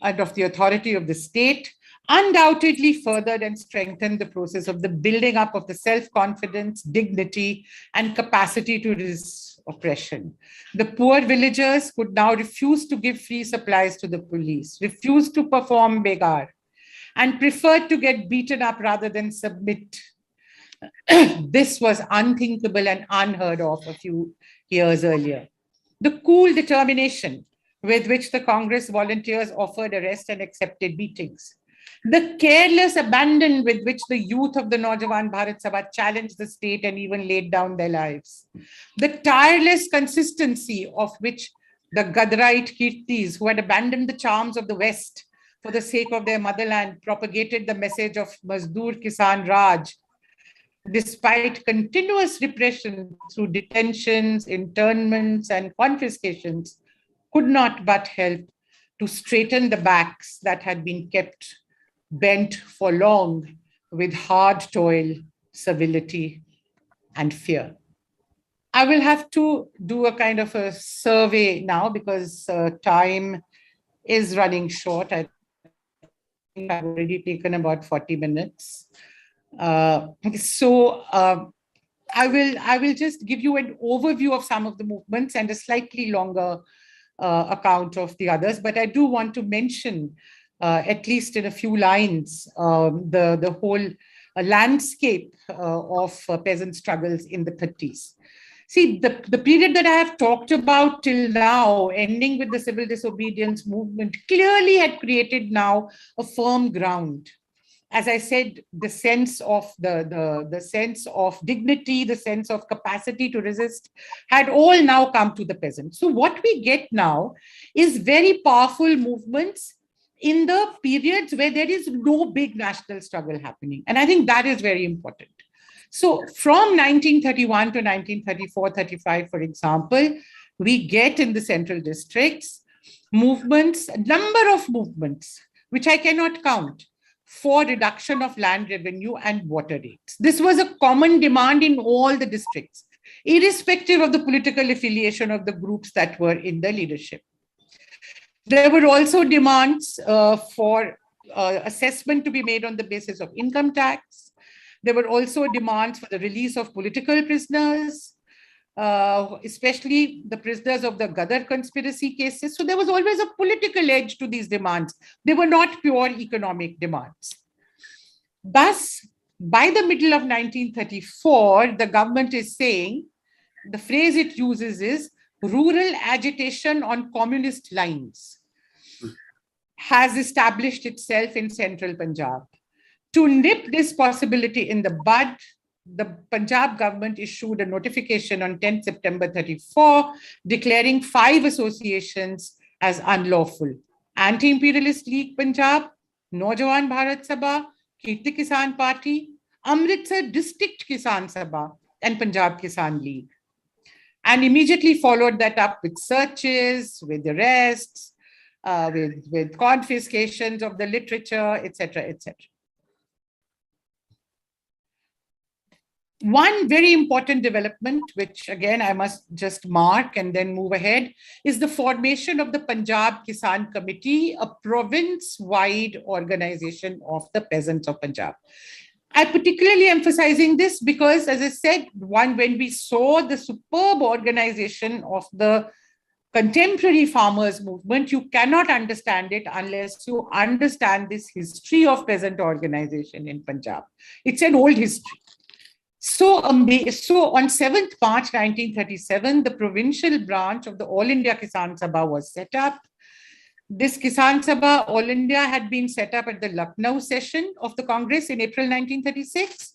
and of the authority of the state, undoubtedly furthered and strengthened the process of the building up of the self-confidence, dignity, and capacity to resist oppression. The poor villagers could now refuse to give free supplies to the police, refuse to perform begar, and preferred to get beaten up rather than submit. This was unthinkable and unheard of a few years earlier. The cool determination with which the Congress volunteers offered arrest and accepted beatings, the careless abandon with which the youth of the Naujawan Bharat Sabha challenged the state and even laid down their lives, the tireless consistency of which the Gadarite Kirtis, who had abandoned the charms of the West for the sake of their motherland, propagated the message of Mazdoor Kisan Raj, despite continuous repression through detentions, internments, and confiscations, could not but help to straighten the backs that had been kept bent for long with hard toil, servility, and fear. I will have to do a kind of a survey now because time is running short. I think I've already taken about 40 minutes. I will just give you an overview of some of the movements and a slightly longer account of the others. But I do want to mention, at least in a few lines, the whole landscape of peasant struggles in the 30s. See, the period that I have talked about till now, ending with the civil disobedience movement, clearly had created now a firm ground. As I said, the sense of the sense of dignity, the sense of capacity to resist had all now come to the peasants. So what we get now is very powerful movements in the periods where there is no big national struggle happening. And I think that is very important. So from 1931 to 1934-35, for example, we get in the central districts movements, a number of movements, which I cannot count, for reduction of land revenue and water rates. This was a common demand in all the districts, irrespective of the political affiliation of the groups that were in the leadership. There were also demands for assessment to be made on the basis of income tax. There were also demands for the release of political prisoners, especially the prisoners of the Gadar conspiracy cases. So there was always a political edge to these demands. They were not pure economic demands. Thus, by the middle of 1934, the government is saying, the phrase it uses is, rural agitation on communist lines has established itself in central Punjab. To nip this possibility in the bud, the Punjab government issued a notification on 10 September 34, declaring 5 associations as unlawful: Anti-Imperialist League Punjab, Naujawan Bharat Sabha, Kirti Kisan Party, Amritsar District Kisan Sabha, and Punjab Kisan League. And immediately followed that up with searches, with arrests, with confiscations of the literature, etc., etc. One very important development, which again I must just mark and then move ahead, is the formation of the Punjab Kisan Committee, a province-wide organization of the peasants of Punjab. I'm particularly emphasizing this because, as I said, when we saw the superb organization of the contemporary farmers movement, you cannot understand it unless you understand this history of peasant organization in Punjab. It's an old history. So on 7th March 1937, the provincial branch of the All India Kisan Sabha was set up. This Kisan Sabha All India had been set up at the Lucknow session of the Congress in April 1936,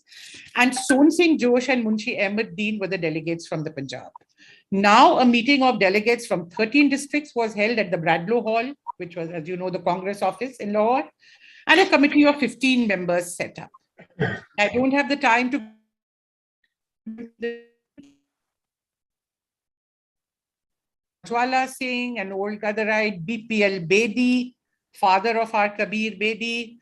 and Son Singh Josh and Munshi Ahmed Deen were the delegates from the Punjab. Now a meeting of delegates from 13 districts was held at the Bradlaugh Hall, which was, as you know, the Congress office in Lahore, and a committee of 15 members set up. I don't have the time to Jwala Singh, an old Gadarite, BPL Bedi, father of our Kabir Bedi,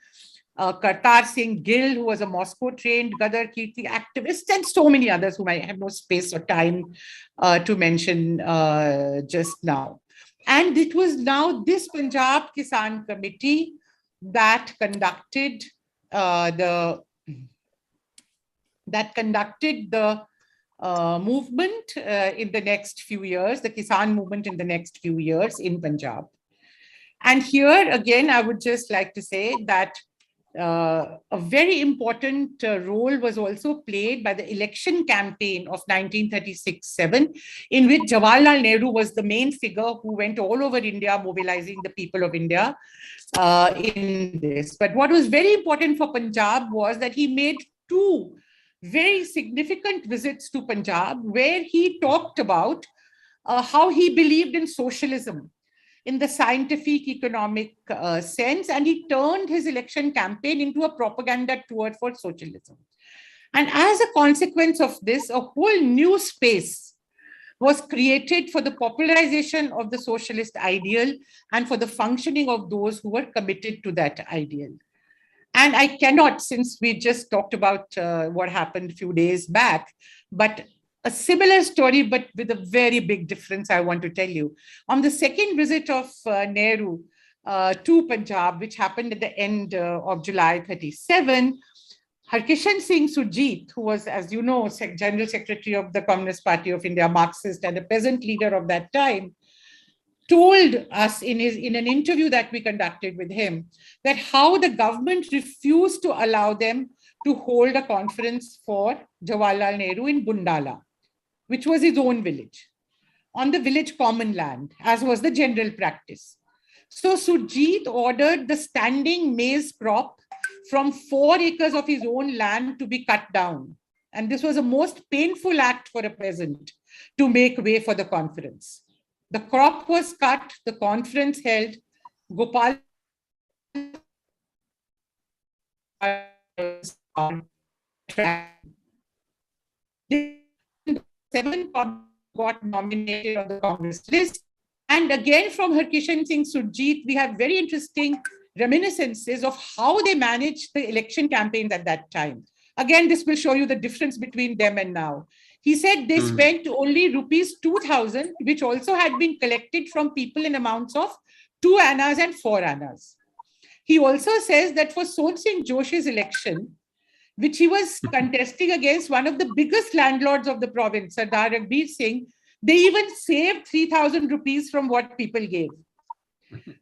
Kartar Singh Gill, who was a Moscow-trained Gadar Kirti activist, and so many others whom I have no space or time to mention just now. And it was now this Punjab Kisan Committee that conducted the movement in the next few years, the Kisan movement in the next few years in Punjab. And here again, I would just like to say that a very important role was also played by the election campaign of 1936-7, in which Jawaharlal Nehru was the main figure who went all over India mobilizing the people of India in this. But what was very important for Punjab was that he made 2 very significant visits to Punjab, where he talked about how he believed in socialism in the scientific economic sense, and he turned his election campaign into a propaganda tour for socialism. And as a consequence of this, a whole new space was created for the popularization of the socialist ideal and for the functioning of those who were committed to that ideal. And I cannot, since we just talked about what happened a few days back, but a similar story, but with a very big difference, I want to tell you. On the second visit of Nehru to Punjab, which happened at the end of July 37, Harkishan Singh Surjit, who was, as you know, General Secretary of the Communist Party of India, Marxist, and a peasant leader of that time, told us in an interview that we conducted with him that how the government refused to allow them to hold a conference for Jawaharlal Nehru in Bundala, which was his own village, on the village common land, as was the general practice. So Surjit ordered the standing maize crop from 4 acres of his own land to be cut down. And this was a most painful act for a peasant to make way for the conference. The crop was cut, the conference held. Gopal Seven got nominated on the Congress list. And again, from Harkishan Singh Surjeet, we have very interesting reminiscences of how they managed the election campaigns at that time. Again, this will show you the difference between them and now. He said they spent only rupees 2,000, which also had been collected from people in amounts of 2 annas and 4 annas. He also says that for Son Singh Josh's election, which he was contesting against one of the biggest landlords of the province, Sardar Raghbir Singh, they even saved 3,000 rupees from what people gave.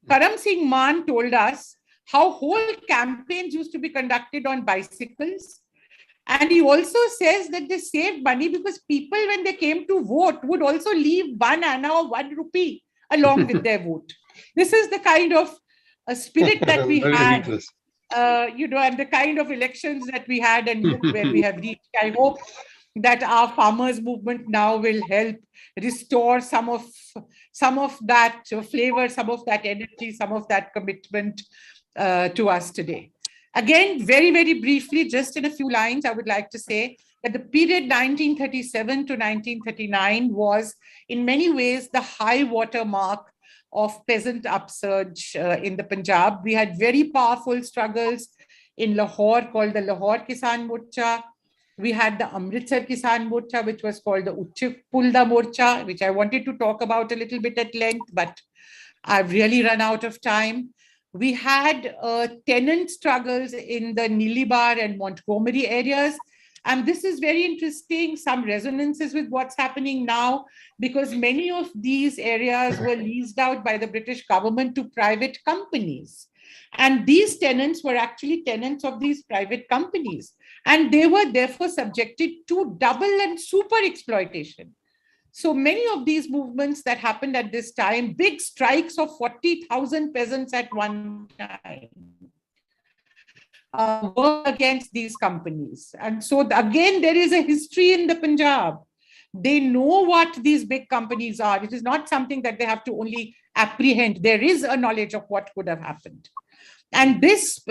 Karam Singh Maan told us how whole campaigns used to be conducted on bicycles. And he also says that they saved money because people, when they came to vote, would also leave 1 anna or 1 rupee along with their vote. This is the kind of spirit that we had, and the kind of elections that we had, and look where we have reached. I hope that our farmers' movement now will help restore some of that flavor, some of that energy, some of that commitment to us today. Again, very, very briefly, just in a few lines, I would like to say that the period 1937 to 1939 was in many ways the high water mark of peasant upsurge in the Punjab. We had very powerful struggles in Lahore called the Lahore Kisan Morcha. We had the Amritsar Kisan Morcha, which was called the Uchuk Pulda Morcha, which I wanted to talk about a little bit at length, but I've really run out of time. We had tenant struggles in the Nilibar and Montgomery areas. And this is very interesting, some resonances with what's happening now, because many of these areas were leased out by the British government to private companies. And these tenants were actually tenants of these private companies. And they were therefore subjected to double and super exploitation. So many of these movements that happened at this time, big strikes of 40,000 peasants at one time, were against these companies. And so again, there is a history in the Punjab. They know what these big companies are. It is not something that they have to only apprehend. There is a knowledge of what could have happened. And this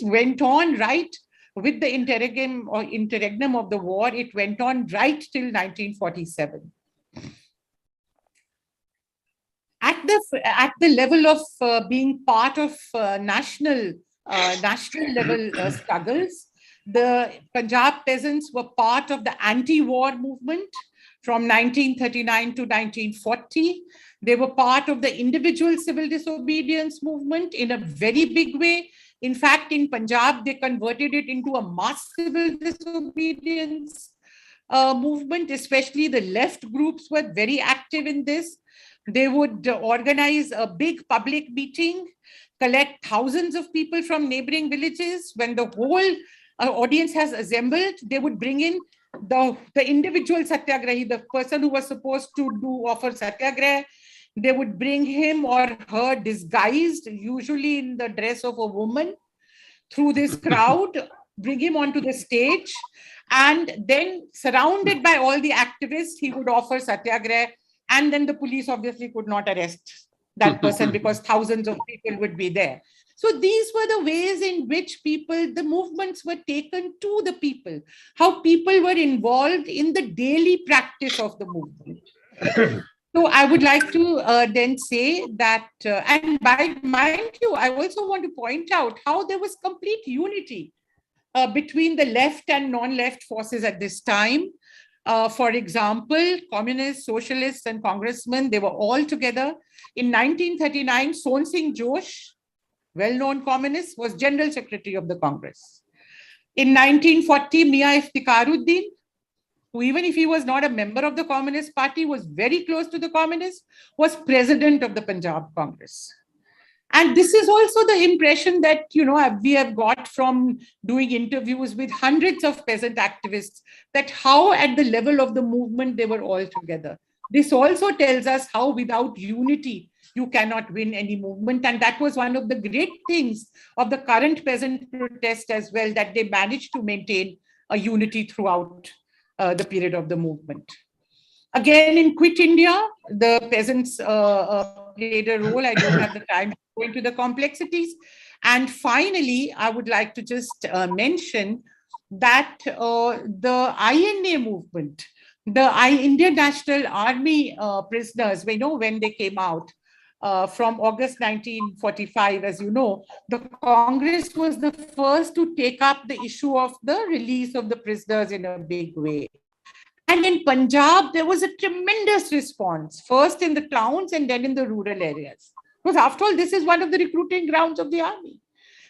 went on right with the interregnum of the war. It went on right till 1947. At the level of being part of national level struggles, the Punjab peasants were part of the anti-war movement from 1939 to 1940. They were part of the individual civil disobedience movement in a very big way. In fact, in Punjab, they converted it into a mass civil disobedience movement. Especially the left groups were very active in this. They would organize a big public meeting, collect thousands of people from neighboring villages. When the whole audience has assembled, they would bring in the individual satyagrahi, the person who was supposed to offer satyagrah. They would bring him or her disguised, usually in the dress of a woman, through this crowd, bring him onto the stage, and then surrounded by all the activists, he would offer satyagrah. And then the police obviously could not arrest that person because thousands of people would be there. So these were the ways in which the movements were taken to the people, how people were involved in the daily practice of the movement. So I would like to then say that, and mind you, I also want to point out how there was complete unity between the left and non-left forces at this time. For example, communists, socialists, and congressmen, they were all together. In 1939, Son Singh Josh, well-known communist, was General Secretary of the Congress. In 1940, Mia Iftikharuddin, who even if he was not a member of the Communist Party, was very close to the communists, was President of the Punjab Congress. And this is also the impression that, we have got from doing interviews with hundreds of peasant activists, that how at the level of the movement, they were all together. This also tells us how without unity, you cannot win any movement. And that was one of the great things of the current peasant protest as well, that they managed to maintain a unity throughout the period of the movement. Again, in Quit India, the peasants played a role. I don't have the time to go into the complexities, And finally, I would like to just mention that the INA movement, the Indian National Army prisoners, we know when they came out from August 1945, as you know, the Congress was the first to take up the issue of the release of the prisoners in a big way. And in Punjab, there was a tremendous response, first in the towns and then in the rural areas. Because after all, this is one of the recruiting grounds of the army.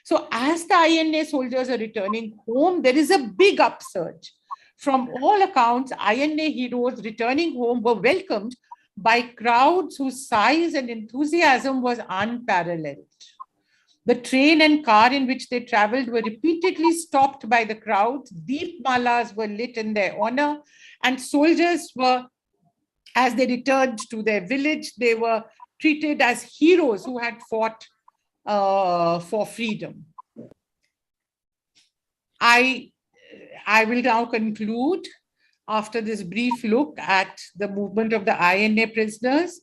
So as the INA soldiers are returning home, there is a big upsurge. From all accounts, INA heroes returning home were welcomed by crowds whose size and enthusiasm was unparalleled. The train and car in which they traveled were repeatedly stopped by the crowds. Deep malas were lit in their honor, and soldiers were, as they returned to their village, they were treated as heroes who had fought for freedom. I will now conclude after this brief look at the movement of the INA prisoners.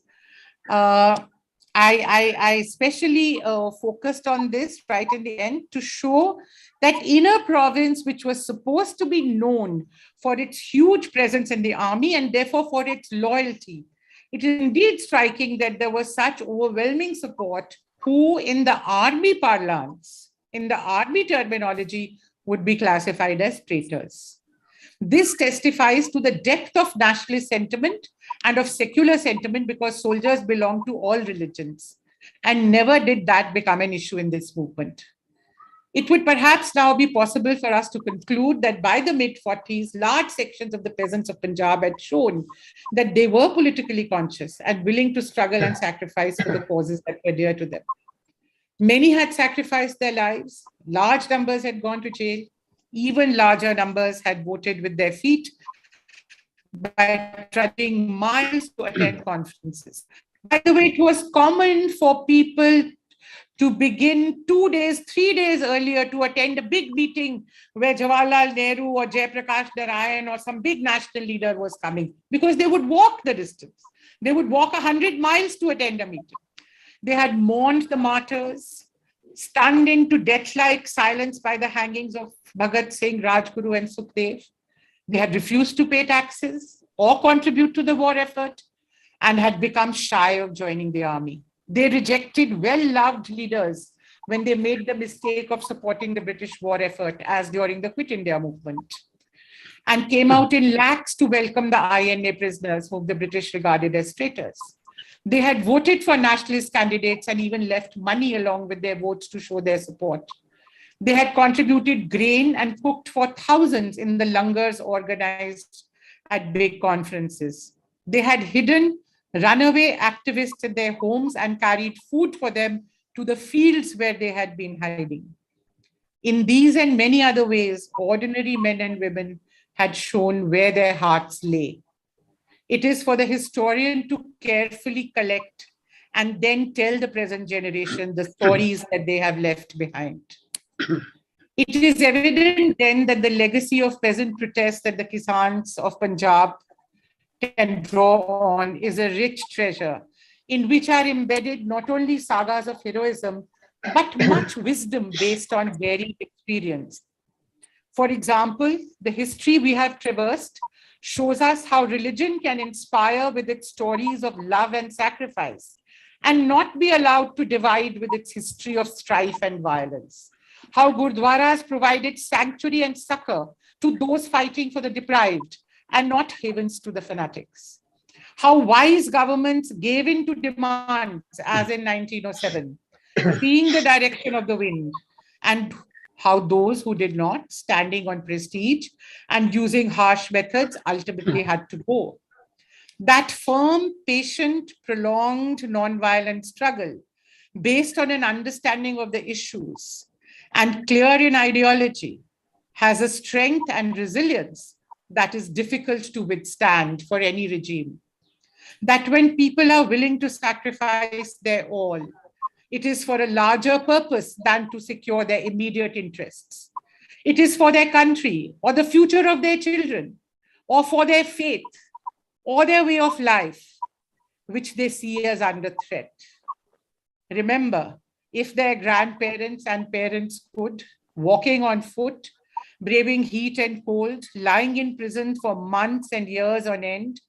I especially focused on this right in the end to show that in a province which was supposed to be known for its huge presence in the army and therefore for its loyalty, it is indeed striking that there was such overwhelming support who in the army parlance, in the army terminology, would be classified as traitors. This testifies to the depth of nationalist sentiment and of secular sentiment because soldiers belong to all religions, and never did that become an issue in this movement. It would perhaps now be possible for us to conclude that by the mid-40s, large sections of the peasants of Punjab had shown that they were politically conscious and willing to struggle and sacrifice for the causes that were dear to them. Many had sacrificed their lives, large numbers had gone to jail, even larger numbers had voted with their feet by trudging miles to attend conferences. By the way, it was common for people to begin 2 days, 3 days earlier to attend a big meeting where Jawaharlal Nehru or Jayaprakash Narayan or some big national leader was coming, because they would walk the distance. They would walk 100 miles to attend a meeting. They had mourned the martyrs, stunned into death-like silence by the hangings of Bhagat Singh, Rajguru and Sukhdev. They had refused to pay taxes or contribute to the war effort and had become shy of joining the army. They rejected well-loved leaders when they made the mistake of supporting the British war effort, as during the Quit India movement, and came out in lakhs to welcome the INA prisoners whom the British regarded as traitors. They had voted for nationalist candidates and even left money along with their votes to show their support. They had contributed grain and cooked for thousands in the langars organized at big conferences. They had hidden runaway activists in their homes and carried food for them to the fields where they had been hiding. In these and many other ways, ordinary men and women had shown where their hearts lay. It is for the historian to carefully collect and then tell the present generation the stories that they have left behind. It is evident then that the legacy of peasant protests that the Kisans of Punjab can draw on is a rich treasure in which are embedded not only sagas of heroism, but much wisdom based on varied experience. For example, the history we have traversed shows us how religion can inspire with its stories of love and sacrifice and not be allowed to divide with its history of strife and violence. How Gurdwaras provided sanctuary and succor to those fighting for the deprived and not havens to the fanatics. How wise governments gave in to demands, as in 1907, seeing the direction of the wind, and how those who did not, standing on prestige and using harsh methods, ultimately had to go. That firm, patient, prolonged, nonviolent struggle, based on an understanding of the issues and clear in ideology, has a strength and resilience that is difficult to withstand for any regime. That when people are willing to sacrifice their all, it is for a larger purpose than to secure their immediate interests. It is for their country or the future of their children or for their faith or their way of life, which they see as under threat. Remember, if their grandparents and parents could, walking on foot, braving heat and cold, lying in prison for months and years on end,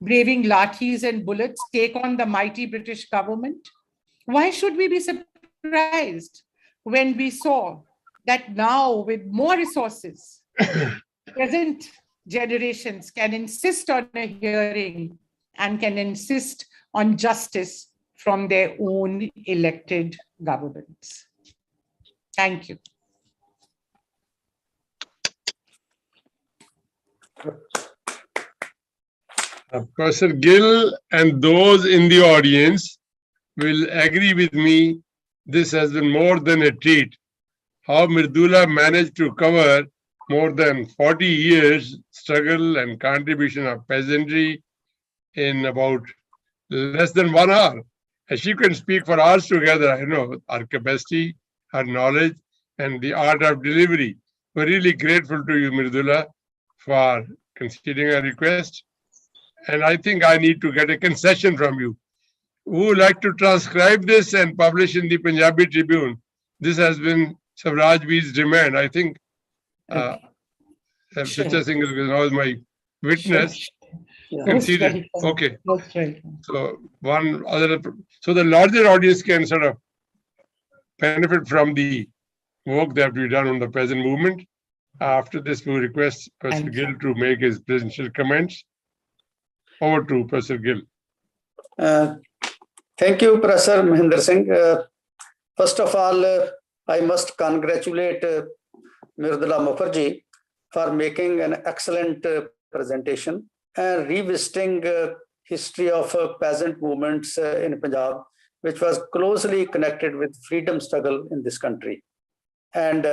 braving lathis and bullets, take on the mighty British government? Why should we be surprised when we saw that now, with more resources, present generations can insist on a hearing and can insist on justice from their own elected governments? Thank you. Professor Gill and those in the audience will agree with me. This has been more than a treat. How Mridula managed to cover more than 40 years struggle and contribution of peasantry in about less than 1 hour. And she can speak for hours together. I know her capacity, her knowledge, and the art of delivery. We're really grateful to you, Mridula, for considering our request. And I think I need to get a concession from you. Who would like to transcribe this and publish in the Punjabi Tribune? This has been Savrajveer's demand. I think Sucha Singh is now my witness. Conceded. Okay. So one other, so the larger audience can sort of benefit from the work that we've done on the peasant movement. After this, we request Professor Gill to make his presidential comments. Over to Professor Gill. Thank you, Professor Mahinder Singh. First of all, I must congratulate Mridula Mukherjee for making an excellent presentation and revisiting history of peasant movements in Punjab, which was closely connected with freedom struggle in this country. And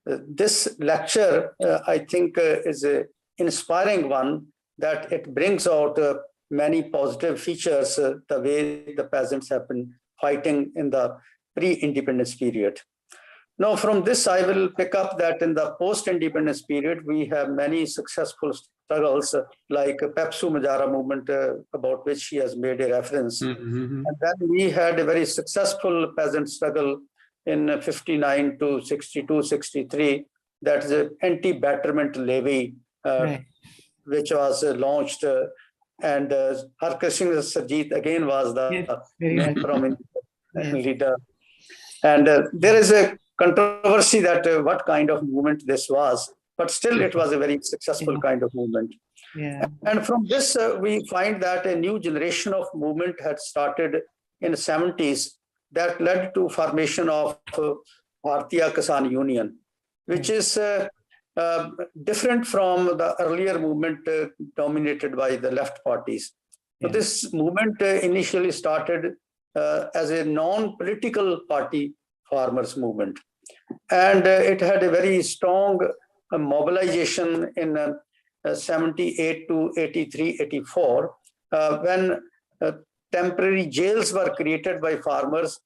this lecture, I think, is an inspiring one, that it brings out many positive features, the way the peasants have been fighting in the pre-independence period. Now, from this, I will pick up that in the post-independence period, we have many successful struggles like Pepsu Majara movement, about which he has made a reference. And then we had a very successful peasant struggle in 59 to 62, 63, that is an anti-batterment levy, which was launched, and Harkishan Sarjeet again was the main prominent leader. And there is a controversy that what kind of movement this was, but still it was a very successful kind of movement. And from this, we find that a new generation of movement had started in the 70s that led to formation of Bharatiya Kisan Union, which is different from the earlier movement dominated by the left parties. So this movement initially started as a non-political party farmers movement. And it had a very strong mobilization in 78 to 83, 84, when temporary jails were created by farmers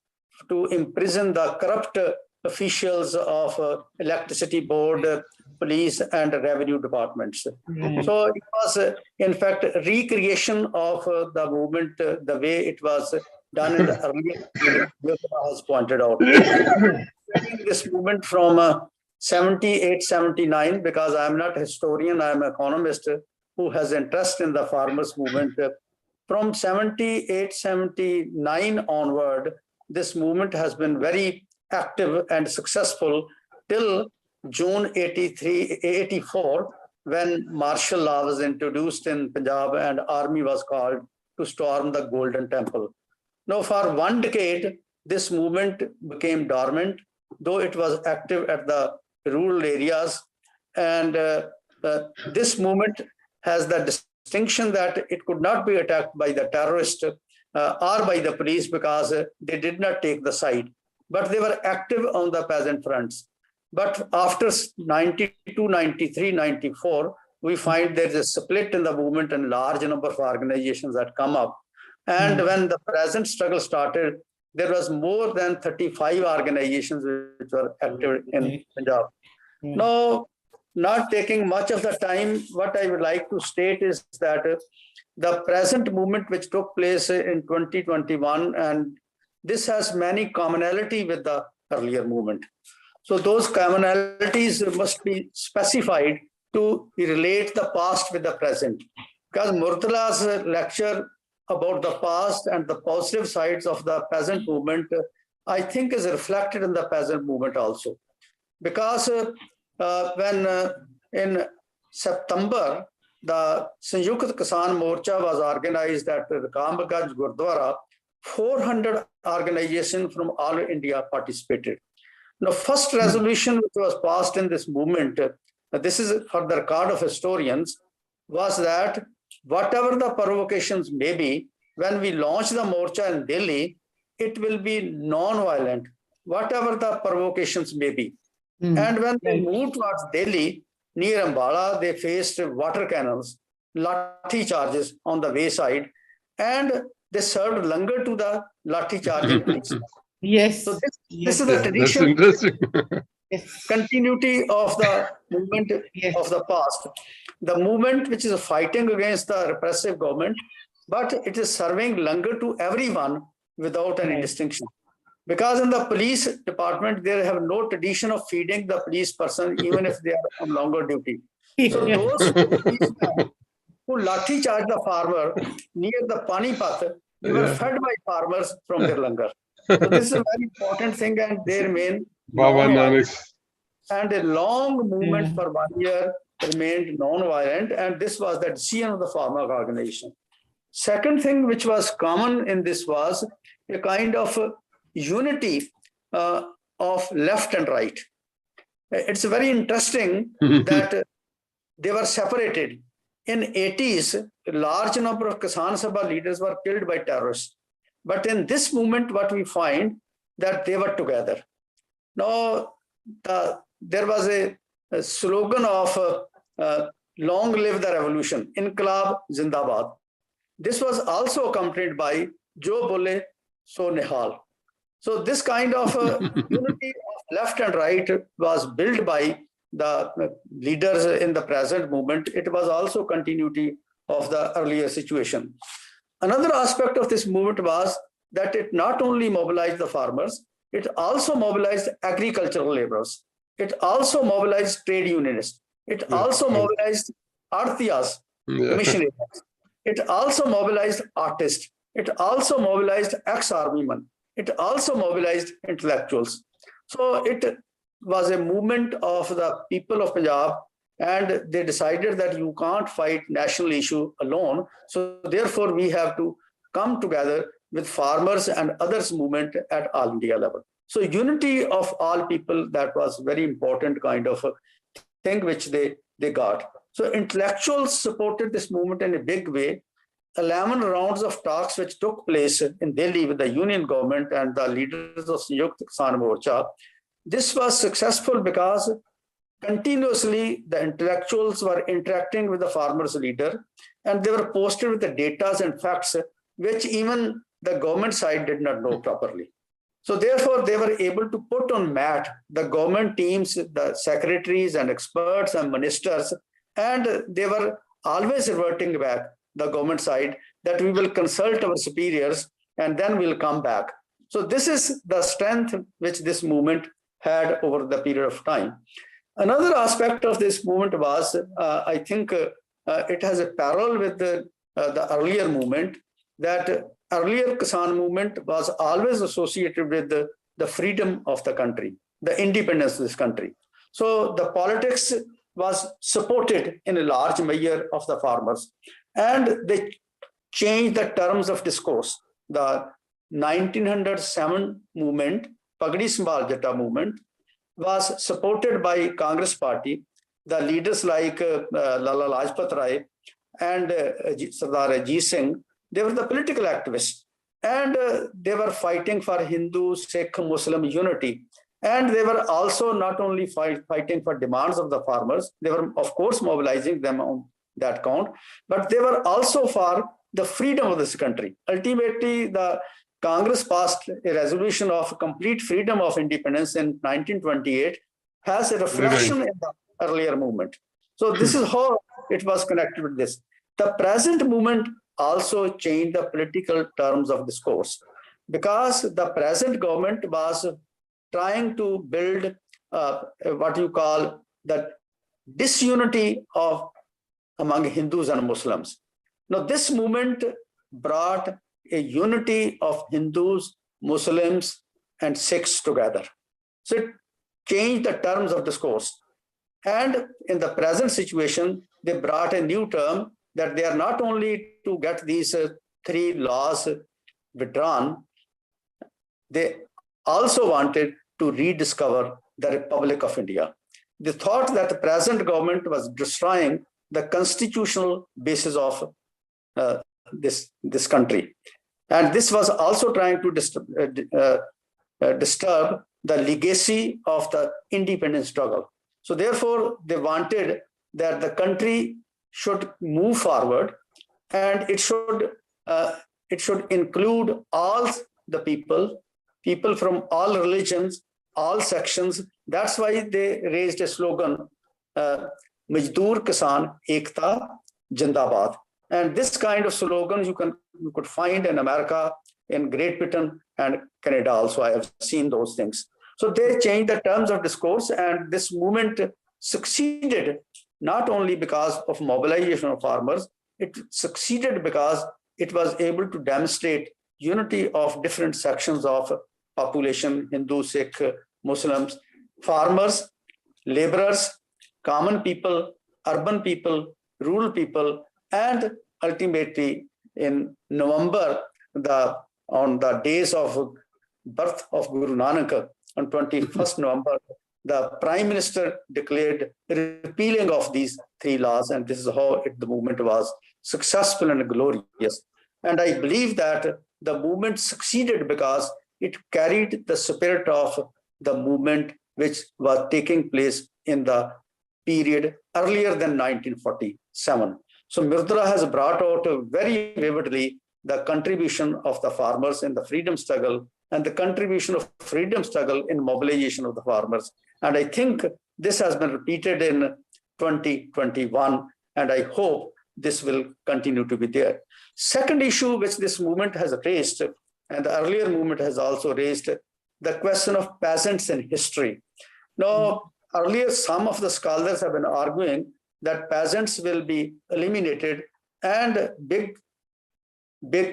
to imprison the corrupt officials of electricity board, police, and revenue departments. So it was, in fact, a recreation of the movement the way it was done in the earlier, as pointed out. This movement from 78, 79, because I'm not a historian, I'm an economist who has interest in the farmers movement. From 78, 79 onward, this movement has been very active and successful till June 84, when martial law was introduced in Punjab and army was called to storm the Golden Temple. Now, for 1 decade, this movement became dormant, though it was active at the rural areas. And this movement has the distinction that it could not be attacked by the terrorists or by the police because they did not take the side, but they were active on the peasant fronts. But after 92, 93, 94, we find there is a split in the movement and large number of organizations that come up. And when the present struggle started, there was more than 35 organizations which were active in Punjab. Now, not taking much of the time, what I would like to state is that the present movement which took place in 2021 and this has many commonality with the earlier movement. So those commonalities must be specified to relate the past with the present. Because Murtala's lecture about the past and the positive sides of the peasant movement, I think is reflected in the peasant movement also. Because when in September, the Sanjukt Kisan Morcha was organized at the Kamganj Gurdwara, 400 organizations from all India participated. The first resolution which was passed in this movement, this is for the record of historians, was that whatever the provocations may be, when we launch the Morcha in Delhi, it will be non-violent, whatever the provocations may be. And when they moved towards Delhi, near Ambala, they faced water cannons, lathi charges on the wayside, and they served langar to the lathi charging police. Yes. So this Yes. is the That's tradition, interesting. Yes. continuity of the movement Yes. of the past. The movement which is fighting against the repressive government, but it is serving langar to everyone without any Right. distinction. Because in the police department, they have no tradition of feeding the police person, even if they are on longer duty. So Yeah. those policemen who lathi charged the farmer near the Panipat, they were Yeah. fed by farmers from their langar. So this is a very important thing, and they remain Baba non-violent. Nanak. And a long movement Yeah. for 1 year remained non-violent, and this was the decision of the farmer organization. Second thing which was common in this was a kind of unity of left and right. It's very interesting that they were separated. In 80s, a large number of Kisan Sabha leaders were killed by terrorists. But in this movement, what we find that they were together. Now, there was a slogan of long live the revolution, Inqilab Zindabad. This was also accompanied by Jo Bole So Nihal. So this kind of unity of left and right was built by the leaders in the present movement. It was also continuity of the earlier situation. Another aspect of this movement was that it not only mobilized the farmers, it also mobilized agricultural laborers. It also mobilized trade unionists. It also mobilized artiyas, commission agents. It also mobilized artists. It also mobilized ex-armymen. It also mobilized intellectuals. So it was a movement of the people of Punjab, and they decided that you can't fight national issue alone. So therefore, we have to come together with farmers and others movement at all India level. So unity of all people, that was very important kind of a thing which they got. So intellectuals supported this movement in a big way. 11 rounds of talks which took place in Delhi with the union government and the leaders of Sanjukt Kisan Morcha. This was successful because continuously the intellectuals were interacting with the farmers' leader, and they were posted with the data and facts which even the government side did not know properly. So therefore, they were able to put on mat the government teams, the secretaries and experts and ministers, and they were always reverting back the government side that we will consult our superiors and then we'll come back. So this is the strength which this movement had over the period of time. Another aspect of this movement was, I think it has a parallel with the earlier movement, that earlier Kisan movement was always associated with the freedom of the country, the independence of this country. So the politics was supported in a large measure of the farmers, and they changed the terms of discourse. The 1907 movement, Pagdi Sambhal Jatta movement, was supported by Congress party. The leaders like Lala Lajpat Rai and Sardar Ajit Singh, they were the political activists, and they were fighting for Hindu, Sikh, Muslim unity. And they were also not only fighting for demands of the farmers, they were of course mobilizing them on that count, but they were also for the freedom of this country. Ultimately, the Congress passed a resolution of complete freedom of independence in 1928, has a reflection in the earlier movement. So this is how it was connected with this. The present movement also changed the political terms of discourse. because the present government was trying to build what you call the disunity of among Hindus and Muslims. Now, this movement brought a unity of Hindus, Muslims, and Sikhs together. So it changed the terms of discourse. And in the present situation, they brought a new term that they are not only to get these three laws withdrawn, they also wanted to rediscover the Republic of India. They thought that the present government was destroying the constitutional basis of this country. And this was also trying to disturb the legacy of the independence struggle. So therefore, they wanted that the country should move forward, and it should include all the people from all religions, all sections. That's why they raised a slogan, Majdoor Kisan Ekta Jindabad. And this kind of slogan you could find in America, in Great Britain, and Canada also. I have seen those things. So they changed the terms of discourse, and this movement succeeded not only because of mobilization of farmers, it succeeded because it was able to demonstrate unity of different sections of population, Hindu, Sikh, Muslims, farmers, laborers, common people, urban people, rural people, and ultimately in November, on the days of birth of Guru Nanak, on 21st November, the Prime Minister declared repealing of these three laws, and this is how the movement was successful and glorious. And I believe that the movement succeeded because it carried the spirit of the movement which was taking place in the period earlier than 1947. So Mridula has brought out very vividly the contribution of the farmers in the freedom struggle and the contribution of freedom struggle in mobilization of the farmers. And I think this has been repeated in 2021, and I hope this will continue to be there. Second issue which this movement has raised, and the earlier movement has also raised, the question of peasants in history. Now, earlier some of the scholars have been arguing that peasants will be eliminated and big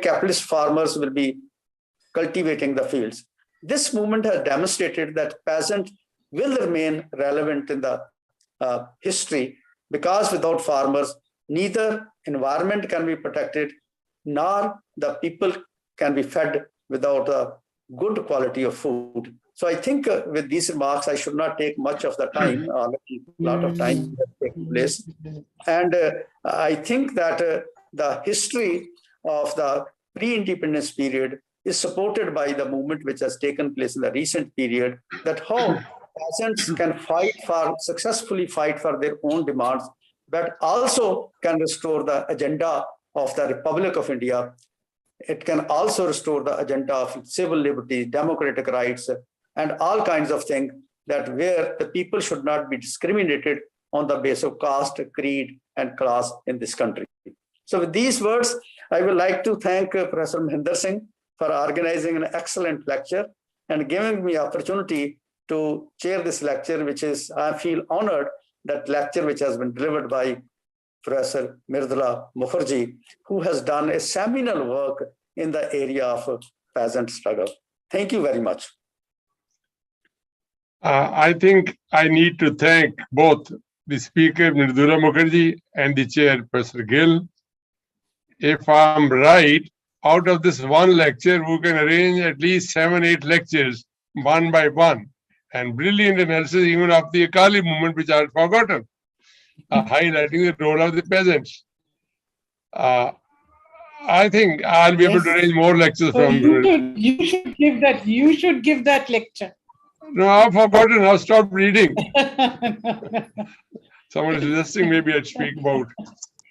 capitalist farmers will be cultivating the fields. This movement has demonstrated that peasant will remain relevant in the history, because without farmers, neither environment can be protected, nor the people can be fed without a good quality of food. So I think with these remarks, I should not take much of the time, a lot of time has taken place. And I think that the history of the pre-independence period is supported by the movement which has taken place in the recent period, that how peasants can successfully fight for their own demands, but also can restore the agenda of the Republic of India. It can also restore the agenda of civil liberties, democratic rights, and all kinds of things, that where the people should not be discriminated on the basis of caste, creed, and class in this country. So with these words, I would like to thank Professor Mahinder Singh for organizing an excellent lecture and giving me opportunity to chair this lecture, which is, I feel honored, that lecture which has been delivered by Professor Mridula Mukherjee, who has done a seminal work in the area of peasant struggle. Thank you very much. I think I need to thank both the speaker, Mridula Mukherjee, and the chair, Professor Gill. If I'm right, out of this one lecture, we can arrange at least 7-8 lectures, one by one, and brilliant analysis even of the Akali movement, which I had forgotten, highlighting the role of the peasants. I think I'll be able to arrange more lectures from. You should give that lecture. No, I've forgotten. I've stopped reading. Someone is suggesting maybe I'd speak about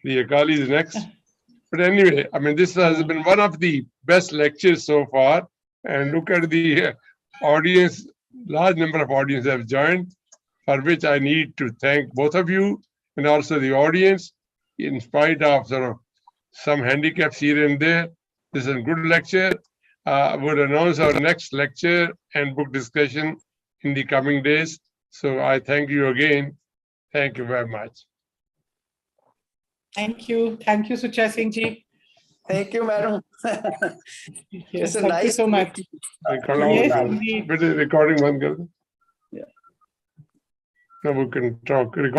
the Akalis next. But anyway, I mean, this has been one of the best lectures so far. And look at the audience, large number of audience have joined, for which I need to thank both of you and also the audience, in spite of sort of some handicaps here and there. This is a good lecture. would announce our next lecture and book discussion in the coming days. So I thank you again. Thank you very much. Thank you. Thank you, Sucha Singh ji. Thank you, madam. Yes, It's a thank you nice so much. Yes, indeed. Recording one. Yeah. Now we can talk. Recording.